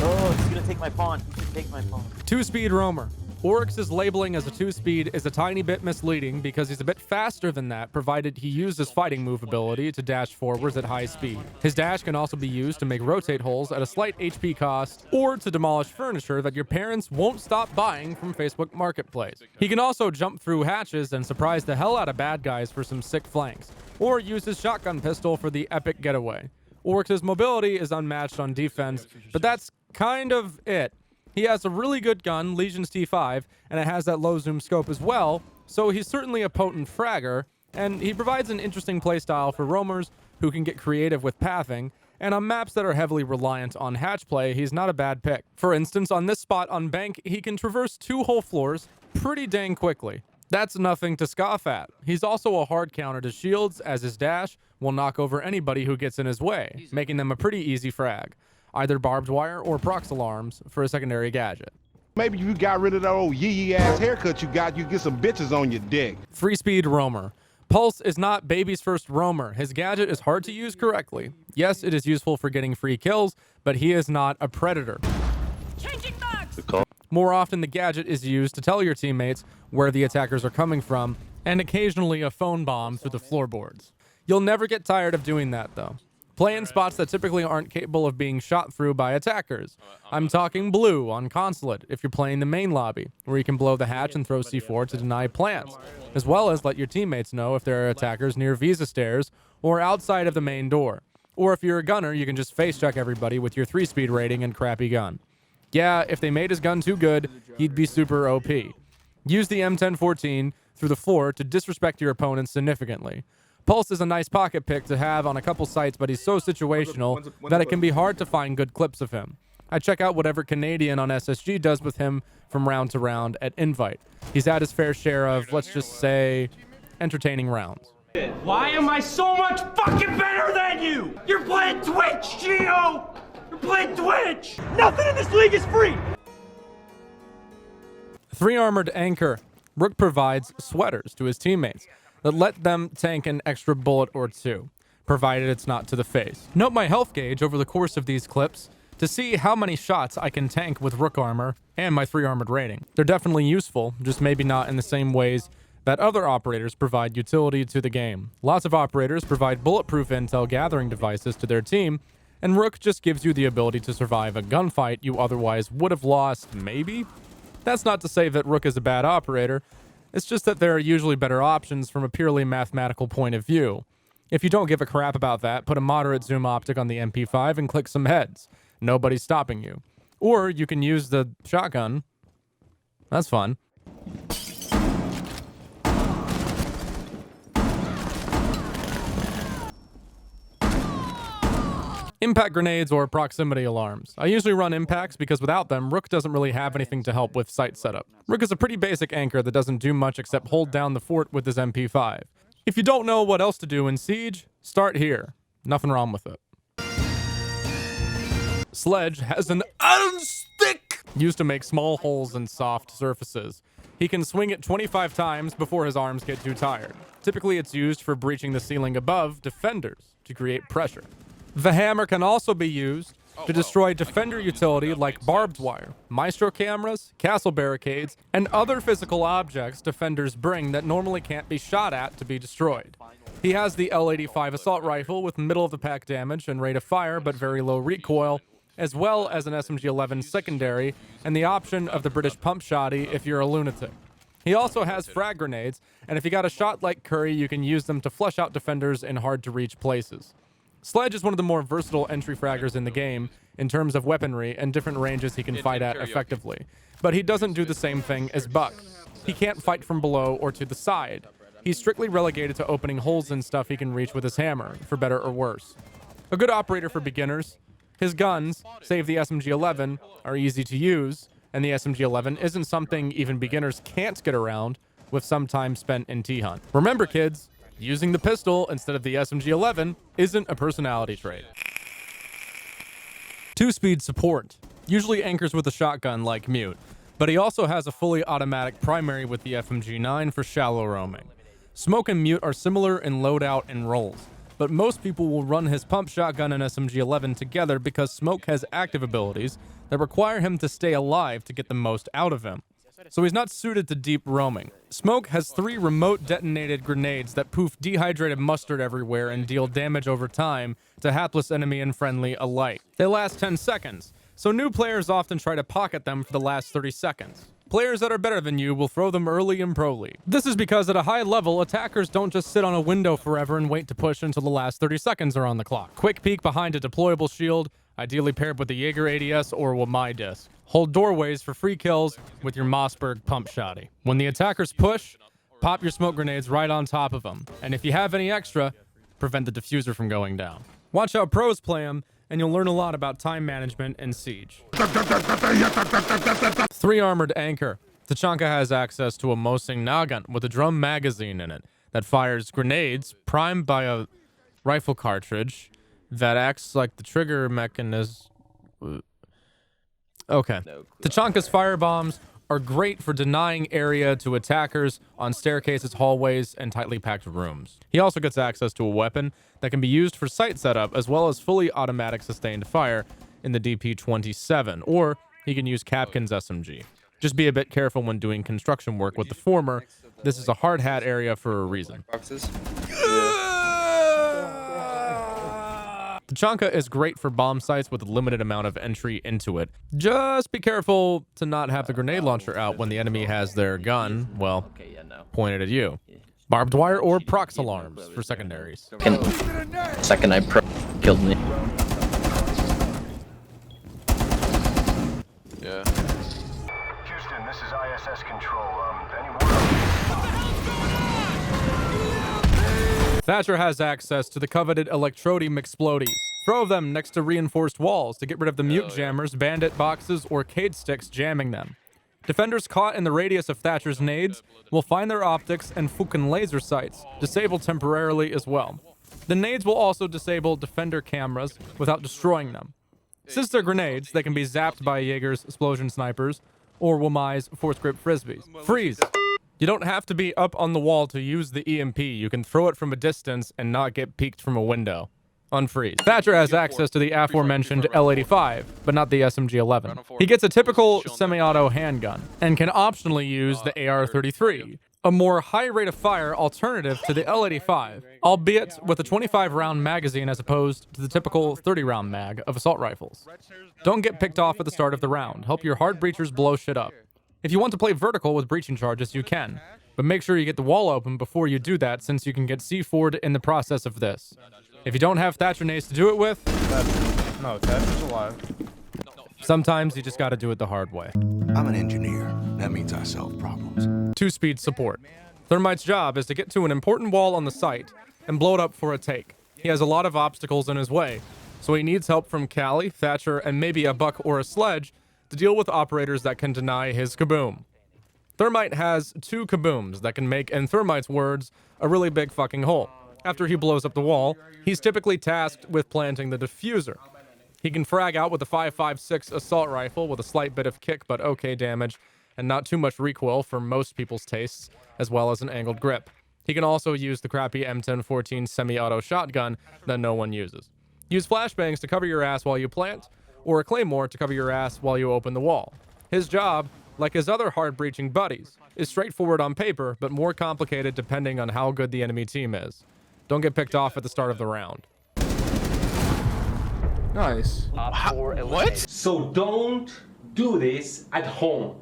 Oh, he's gonna take my pawn. He should take my pawn. 2-speed roamer. Oryx's labeling as a 2-speed is a tiny bit misleading because he's a bit faster than that, provided he uses fighting move ability to dash forwards at high speed. His dash can also be used to make rotate holes at a slight HP cost, or to demolish furniture that your parents won't stop buying from Facebook Marketplace. He can also jump through hatches and surprise the hell out of bad guys for some sick flanks, or use his shotgun pistol for the epic getaway. Oryx's mobility is unmatched on defense, but that's kind of it. He has a really good gun, Legion's T5, and it has that low zoom scope as well, so he's certainly a potent fragger, and he provides an interesting playstyle for roamers who can get creative with pathing, and on maps that are heavily reliant on hatch play, he's not a bad pick. For instance, on this spot on Bank, he can traverse 2 whole floors pretty dang quickly. That's nothing to scoff at. He's also a hard counter to shields, as his dash will knock over anybody who gets in his way, making them a pretty easy frag. Either barbed wire or prox alarms for a secondary gadget. Maybe you got rid of that old yee ass haircut you get some bitches on your dick. 3-speed roamer. Pulse is not baby's first roamer. His gadget is hard to use correctly. Yes, it is useful for getting free kills, but he is not a predator. More often, the gadget is used to tell your teammates where the attackers are coming from, and occasionally a phone bomb through the floorboards. You'll never get tired of doing that, though. Play in spots that typically aren't capable of being shot through by attackers. I'm talking blue on Consulate if you're playing the main lobby, where you can blow the hatch and throw C4 to deny plants, as well as let your teammates know if there are attackers near Visa stairs or outside of the main door. Or if you're a gunner, you can just face check everybody with your 3-speed rating and crappy gun. Yeah, if they made his gun too good, he'd be super OP. Use the M1014 through the floor to disrespect your opponents significantly. Pulse is a nice pocket pick to have on a couple sites, but he's so situational that it can be hard to find good clips of him. I check out whatever Canadian on SSG does with him from round to round at Invite. He's had his fair share of, let's just say, entertaining rounds. Why am I so much fucking better than you? You're playing Twitch, Gio! You're playing Twitch! Nothing in this league is free! 3-armored anchor. Rook provides sweaters to his teammates that let them tank an extra bullet or two, provided it's not to the face. Note my health gauge over the course of these clips to see how many shots I can tank with Rook armor and my 3-armored rating. They're definitely useful, just maybe not in the same ways that other operators provide utility to the game. Lots of operators provide bulletproof intel gathering devices to their team, and Rook just gives you the ability to survive a gunfight you otherwise would have lost, maybe? That's not to say that Rook is a bad operator. It's just that there are usually better options from a purely mathematical point of view. If you don't give a crap about that, put a moderate zoom optic on the MP5 and click some heads. Nobody's stopping you. Or you can use the shotgun. That's fun. Impact grenades or proximity alarms. I usually run impacts because without them, Rook doesn't really have anything to help with site setup. Rook is a pretty basic anchor that doesn't do much except hold down the fort with his MP5. If you don't know what else to do in Siege, start here. Nothing wrong with it. Sledge has an iron stick used to make small holes in soft surfaces. He can swing it 25 times before his arms get too tired. Typically, it's used for breaching the ceiling above defenders to create pressure. The hammer can also be used to destroy defender utility like barbed wire, Maestro cameras, castle barricades, and other physical objects defenders bring that normally can't be shot at to be destroyed. He has the L85 assault rifle with middle of the pack damage and rate of fire but very low recoil, as well as an SMG-11 secondary, and the option of the British pump shotty if you're a lunatic. He also has frag grenades, and if you got a shot like Curry, you can use them to flush out defenders in hard-to-reach places. Sledge is one of the more versatile entry fraggers in the game in terms of weaponry and different ranges he can fight at effectively, but he doesn't do the same thing as Buck. He can't fight from below or to the side. He's strictly relegated to opening holes in stuff he can reach with his hammer, for better or worse. A good operator for beginners. His guns, save the SMG-11, are easy to use, and the SMG-11 isn't something even beginners can't get around with some time spent in T-Hunt. Remember, kids, using the pistol instead of the SMG-11 isn't a personality trait. 2-speed support. Usually anchors with a shotgun like Mute, but he also has a fully automatic primary with the FMG-9 for shallow roaming. Smoke and Mute are similar in loadout and roles, but most people will run his pump shotgun and SMG-11 together because Smoke has active abilities that require him to stay alive to get the most out of him. So he's not suited to deep roaming. Smoke has 3 remote detonated grenades that poof dehydrated mustard everywhere and deal damage over time to hapless enemy and friendly alike. They last 10 seconds, so new players often try to pocket them for the last 30 seconds. Players that are better than you will throw them early in Pro League. This is because at a high level, attackers don't just sit on a window forever and wait to push until the last 30 seconds are on the clock. Quick peek behind a deployable shield, ideally paired with the Jager ADS or Wamai disc. Hold doorways for free kills with your Mossberg pump shotty. When the attackers push, pop your smoke grenades right on top of them. And if you have any extra, prevent the diffuser from going down. Watch how pros play them, and you'll learn a lot about time management and Siege. 3-armored anchor. Tachanka has access to a Mosing Nagant with a drum magazine in it that fires grenades primed by a rifle cartridge that acts like the trigger mechanism. Okay. Tachanka's firebombs are great for denying area to attackers on staircases, hallways, and tightly packed rooms. He also gets access to a weapon that can be used for site setup, as well as fully automatic sustained fire in the DP-27, or he can use Kapkan's SMG. Just be a bit careful when doing construction work with the former. This is a hard hat area for a reason. Tachanka is great for bomb sites with a limited amount of entry into it. Just be careful to not have the grenade launcher out when the enemy has their gun, well, pointed at you. Barbed wire or prox alarms for secondaries. Second I killed me. Yeah. Houston, this is ISS control. Thatcher has access to the coveted Electrodium explodies. Throw them next to reinforced walls to get rid of the mute jammers, bandit boxes, or Cade sticks jamming them. Defenders caught in the radius of Thatcher's nades will find their optics and Fukin laser sights, disabled temporarily as well. The nades will also disable defender cameras without destroying them. Since they're grenades, they can be zapped by Jager's explosion snipers or Wamai's force grip frisbees. Freeze! You don't have to be up on the wall to use the EMP. You can throw it from a distance and not get peeked from a window. Unfreeze. Thatcher has access to the aforementioned L85, but not the SMG-11. He gets a typical semi-auto handgun and can optionally use the AR-33, a more high rate of fire alternative to the L85, albeit with a 25-round magazine as opposed to the typical 30-round mag of assault rifles. Don't get picked off at the start of the round. Help your hard breachers blow shit up. If you want to play vertical with breaching charges, you can, but make sure you get the wall open before you do that, since you can get C4'd in the process of this. If you don't have Thatcher nades to do it with, no, Thatcher's alive. Sometimes you just gotta do it the hard way. I'm an engineer. That means I solve problems. 2-speed support. Thermite's job is to get to an important wall on the site and blow it up for a take. He has a lot of obstacles in his way, so he needs help from Callie, Thatcher, and maybe a Buck or a Sledge to deal with operators that can deny his kaboom. Thermite has 2 kabooms that can make, in Thermite's words, a really big fucking hole. After he blows up the wall, he's typically tasked with planting the diffuser. He can frag out with a 5.56 assault rifle with a slight bit of kick but okay damage and not too much recoil for most people's tastes, as well as an angled grip. He can also use the crappy M1014 semi-auto shotgun that no one uses. Use flashbangs to cover your ass while you plant, or a claymore to cover your ass while you open the wall. His job, like his other hard-breaching buddies, is straightforward on paper, but more complicated depending on how good the enemy team is. Don't get picked off at the start of the round. Nice. What? So don't do this at home.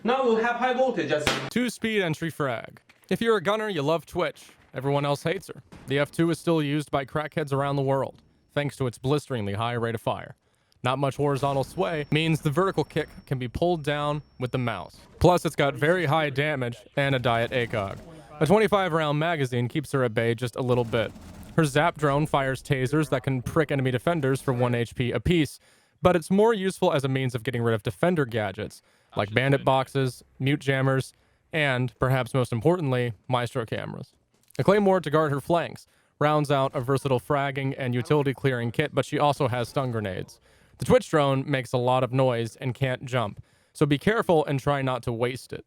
Now we'll have high voltage as 2-speed entry frag. If you're a gunner, you love Twitch. Everyone else hates her. The F2 is still used by crackheads around the world, thanks to its blisteringly high rate of fire. Not much horizontal sway means the vertical kick can be pulled down with the mouse. Plus, it's got very high damage and a diet ACOG. A 25-round magazine keeps her at bay just a little bit. Her zap drone fires tasers that can prick enemy defenders for 1 HP apiece, but it's more useful as a means of getting rid of defender gadgets, like bandit boxes, mute jammers, and, perhaps most importantly, Maestro cameras. A claymore to guard her flanks rounds out a versatile fragging and utility clearing kit, but she also has stun grenades. The Twitch drone makes a lot of noise and can't jump, so be careful and try not to waste it.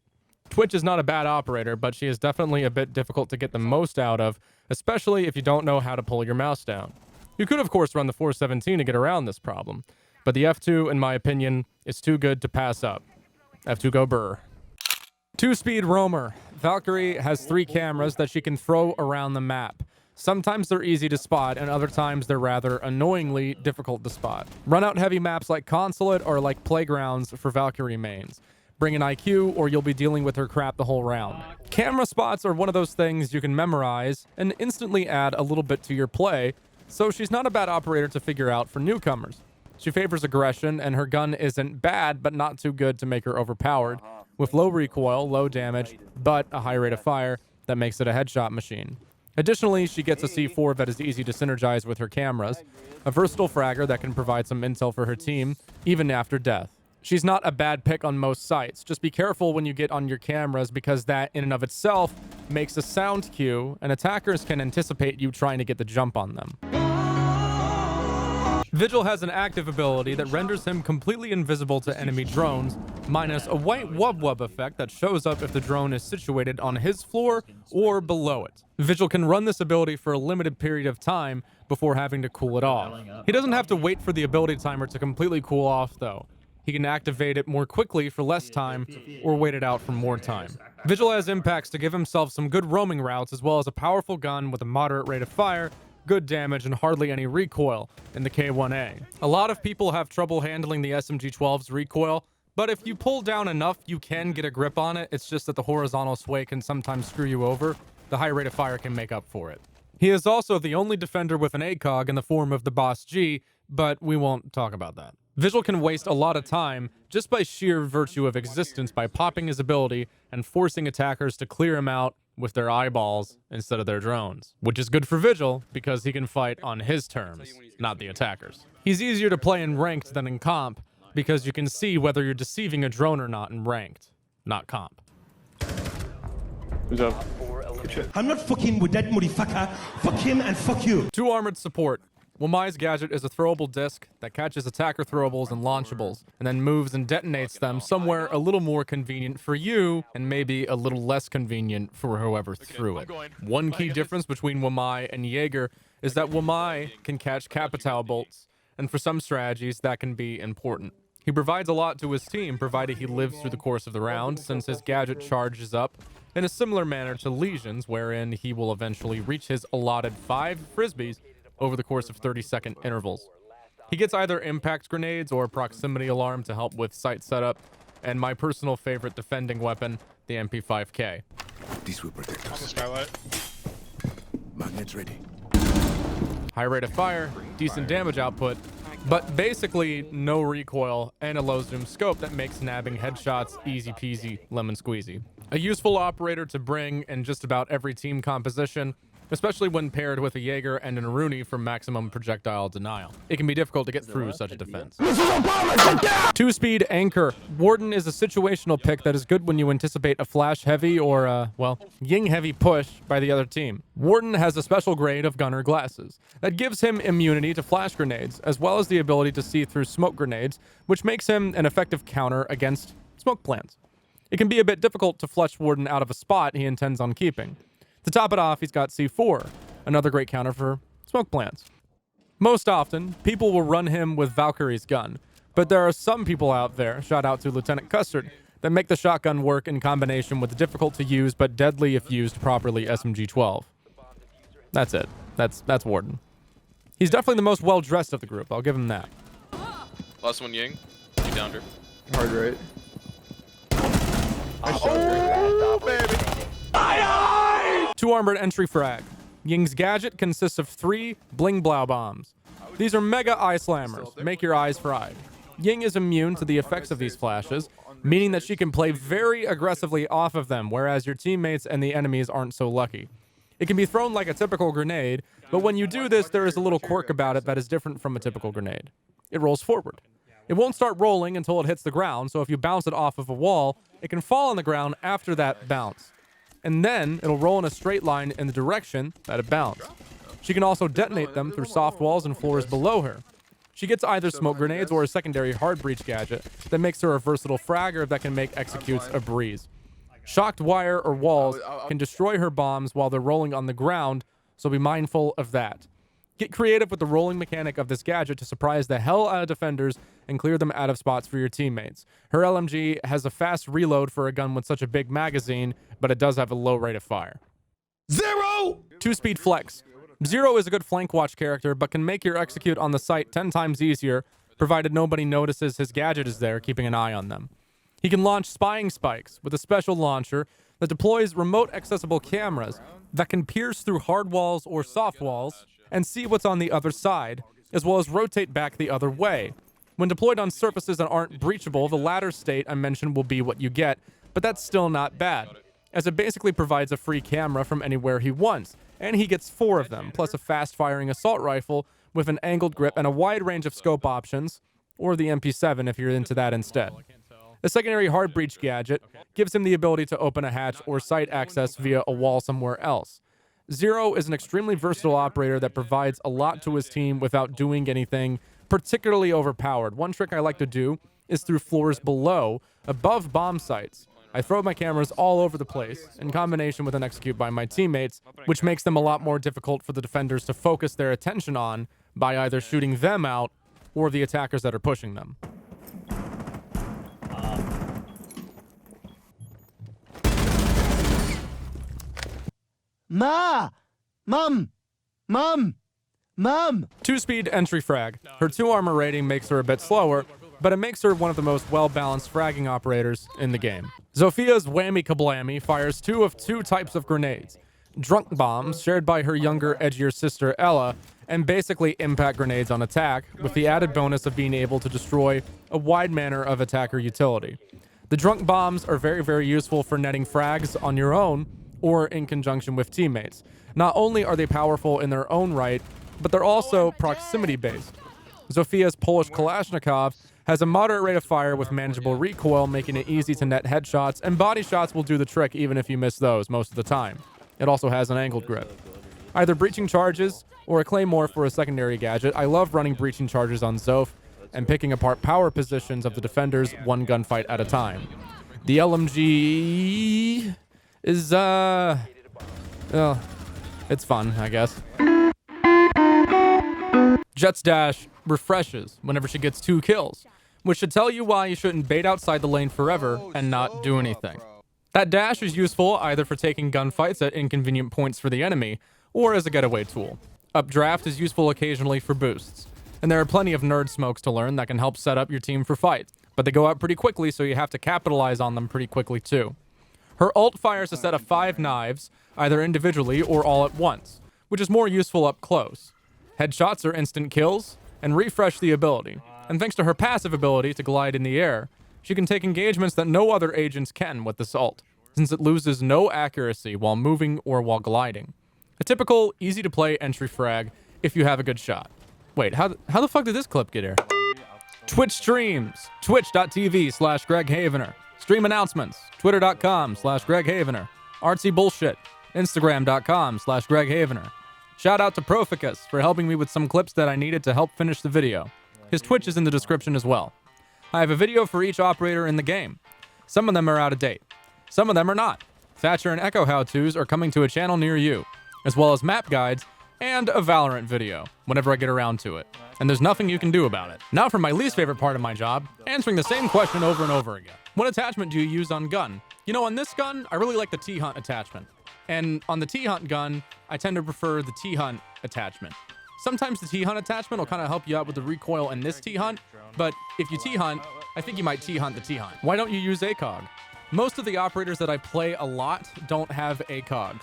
Twitch is not a bad operator, but she is definitely a bit difficult to get the most out of, especially if you don't know how to pull your mouse down. You could, of course, run the 417 to get around this problem, but the F2, in my opinion, is too good to pass up. F2 go burr. 2-speed roamer. Valkyrie has 3 cameras that she can throw around the map. Sometimes they're easy to spot, and other times they're rather annoyingly difficult to spot. Run out heavy maps like Consulate or like Playgrounds for Valkyrie mains. Bring an IQ or you'll be dealing with her crap the whole round. Camera spots are one of those things you can memorize and instantly add a little bit to your play, so she's not a bad operator to figure out for newcomers. She favors aggression, and her gun isn't bad, but not too good to make her overpowered, with low recoil, low damage, but a high rate of fire that makes it a headshot machine. Additionally, she gets a C4 that is easy to synergize with her cameras, a versatile fragger that can provide some intel for her team, even after death. She's not a bad pick on most sites. Just be careful when you get on your cameras, because that in and of itself makes a sound cue, and attackers can anticipate you trying to get the jump on them. Vigil has an active ability that renders him completely invisible to enemy drones, minus a white wub effect that shows up if the drone is situated on his floor or below it. Vigil can run this ability for a limited period of time before having to cool it off. He doesn't have to wait for the ability timer to completely cool off, though. He can activate it more quickly for less time, or wait it out for more time. Vigil has impacts to give himself some good roaming routes, as well as a powerful gun with a moderate rate of fire, good damage, and hardly any recoil in the K1A. A lot of people have trouble handling the SMG-12's recoil, but if you pull down enough, you can get a grip on it. It's just that the horizontal sway can sometimes screw you over. The high rate of fire can make up for it. He is also the only defender with an ACOG in the form of the Boss G, but we won't talk about that. Vigil can waste a lot of time just by sheer virtue of existence by popping his ability and forcing attackers to clear him out with their eyeballs instead of their drones, which is good for Vigil because he can fight on his terms, not the attackers. He's easier to play in ranked than in comp because you can see whether you're deceiving a drone or not in ranked, not comp. Who's up? I'm not fucking with that motherfucker. Fuck him and fuck you. 2 armored support. Wamai's gadget is a throwable disc that catches attacker throwables and launchables, and then moves and detonates them somewhere a little more convenient for you, and maybe a little less convenient for whoever threw it. One key difference between Wamai and Jager is that Wamai can catch Capitao bolts, and for some strategies that can be important. He provides a lot to his team, provided he lives through the course of the round, since his gadget charges up in a similar manner to Lesion's, wherein he will eventually reach his allotted 5 frisbees over the course of 30-second intervals. He gets either impact grenades or proximity alarm to help with site setup, and my personal favorite defending weapon, the MP5K. This will protect us. On the skylight. Magnets ready. High rate of fire, decent damage output, but basically no recoil and a low zoom scope that makes nabbing headshots easy peasy lemon squeezy. A useful operator to bring in just about every team composition, especially when paired with a Jager and an Aruni for maximum projectile denial. It can be difficult to get through such a defense. 2-speed anchor. Warden is a situational pick that is good when you anticipate a flash heavy or well, ying heavy push by the other team. Warden has a special grade of gunner glasses that gives him immunity to flash grenades, as well as the ability to see through smoke grenades, which makes him an effective counter against smoke plants. It can be a bit difficult to flush Warden out of a spot he intends on keeping. To top it off, he's got C4, another great counter for smoke plants. Most often, people will run him with Valkyrie's gun, but there are some people out there, shout out to Lieutenant Custard, that make the shotgun work in combination with the difficult to use but deadly if used properly SMG-12. That's it. That's Warden. He's definitely the most well-dressed of the group, I'll give him that. Last one, Ying. You downed her. Hard right. Two armored entry frag. Ying's gadget consists of 3 bling blow bombs. These are mega eye slammers, make your eyes fried. Ying is immune to the effects of these flashes, meaning that she can play very aggressively off of them, whereas your teammates and the enemies aren't so lucky. It can be thrown like a typical grenade, but when you do this, there is a little quirk about it that is different from a typical grenade. It rolls forward. It won't start rolling until it hits the ground, so if you bounce it off of a wall, it can fall on the ground after that bounce. And then it'll roll in a straight line in the direction that it bounced. She can also detonate them through soft walls and floors below her. She gets either smoke grenades or a secondary hard breach gadget that makes her a versatile fragger that can make executes a breeze. Shocked wire or walls can destroy her bombs while they're rolling on the ground, so be mindful of that. Get creative with the rolling mechanic of this gadget to surprise the hell out of defenders and clear them out of spots for your teammates. Her LMG has a fast reload for a gun with such a big magazine, but it does have a low rate of fire. Zero! 2-speed flex. Zero is a good flank watch character, but can make your execute on the site 10 times easier, provided nobody notices his gadget is there, keeping an eye on them. He can launch spying spikes with a special launcher that deploys remote accessible cameras that can pierce through hard walls or soft walls and see what's on the other side, as well as rotate back the other way. When deployed on surfaces that aren't breachable, the latter state I mentioned will be what you get, but that's still not bad, as it basically provides a free camera from anywhere he wants, and he gets 4 of them, plus a fast-firing assault rifle with an angled grip and a wide range of scope options, or the MP7 if you're into that instead. The secondary hard breach gadget gives him the ability to open a hatch or site access via a wall somewhere else. Zero is an extremely versatile operator that provides a lot to his team without doing anything particularly overpowered. One trick I like to do is through floors below, above bomb sites. I throw my cameras all over the place, in combination with an execute by my teammates, which makes them a lot more difficult for the defenders to focus their attention on by either shooting them out or the attackers that are pushing them. Ma! Mom! 2-speed entry frag. Her 2 armor rating makes her a bit slower, but it makes her one of the most well-balanced fragging operators in the game. Zophia's whammy kablammy fires 2 of 2 types of grenades. Drunk bombs, shared by her younger, edgier sister Ella, and basically impact grenades on attack, with the added bonus of being able to destroy a wide manner of attacker utility. The drunk bombs are very, very useful for netting frags on your own, or in conjunction with teammates. Not only are they powerful in their own right, but they're also proximity-based. Zophia's Polish Kalashnikov has a moderate rate of fire with manageable recoil, making it easy to net headshots, and body shots will do the trick even if you miss those most of the time. It also has an angled grip. Either breaching charges or a claymore for a secondary gadget. I love running breaching charges on Zoph and picking apart power positions of the defenders one gunfight at a time. The LMG is, well, it's fun, I guess. Jet's dash refreshes whenever she gets 2 kills, which should tell you why you shouldn't bait outside the lane forever and not do anything. That dash is useful either for taking gunfights at inconvenient points for the enemy, or as a getaway tool. Updraft is useful occasionally for boosts, and there are plenty of nerd smokes to learn that can help set up your team for fights, but they go out pretty quickly, so you have to capitalize on them pretty quickly too. Her ult fires a set of 5 knives, either individually or all at once, which is more useful up close. Headshots are instant kills, and refresh the ability. And thanks to her passive ability to glide in the air, she can take engagements that no other agents can with this ult, since it loses no accuracy while moving or while gliding. A typical, easy-to-play entry frag if you have a good shot. Wait, how the fuck did this clip get here? Twitch streams, twitch.tv/GregHavener. Stream announcements, twitter.com/GregHavener. Artsy bullshit, instagram.com/GregHavener. Shout out to Proficus for helping me with some clips that I needed to help finish the video. His Twitch is in the description as well. I have a video for each operator in the game. Some of them are out of date. Some of them are not. Thatcher and Echo how-tos are coming to a channel near you, as well as map guides and a Valorant video, whenever I get around to it. And there's nothing you can do about it. Now for my least favorite part of my job, answering the same question over and over again. What attachment do you use on gun? You know, on this gun, I really like the T-Hunt attachment. And on the T-Hunt gun, I tend to prefer the T-Hunt attachment. Sometimes the T-Hunt attachment will kind of help you out with the recoil in this T-Hunt, but if you T-Hunt, I think you might T-Hunt the T-Hunt. Why don't you use ACOG? Most of the operators that I play a lot don't have ACOGs,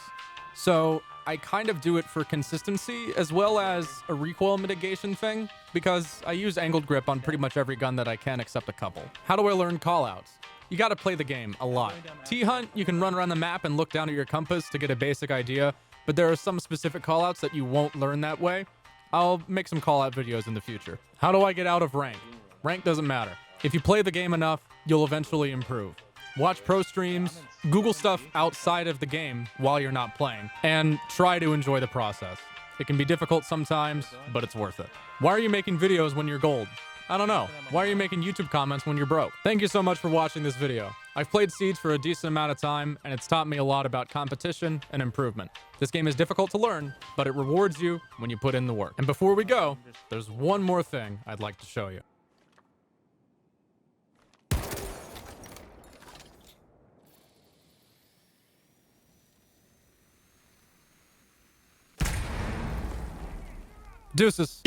so I kind of do it for consistency as well as a recoil mitigation thing, because I use angled grip on pretty much every gun that I can except a couple. How do I learn callouts? You gotta play the game a lot. T-Hunt, you can run around the map and look down at your compass to get a basic idea, but there are some specific callouts that you won't learn that way. I'll make some callout videos in the future. How do I get out of rank? Rank doesn't matter. If you play the game enough, you'll eventually improve. Watch pro streams, Google stuff outside of the game while you're not playing, and try to enjoy the process. It can be difficult sometimes, but it's worth it. Why are you making videos when you're gold? I don't know. Why are you making YouTube comments when you're broke? Thank you so much for watching this video. I've played Siege for a decent amount of time, and it's taught me a lot about competition and improvement. This game is difficult to learn, but it rewards you when you put in the work. And before we go, there's one more thing I'd like to show you. Deuces.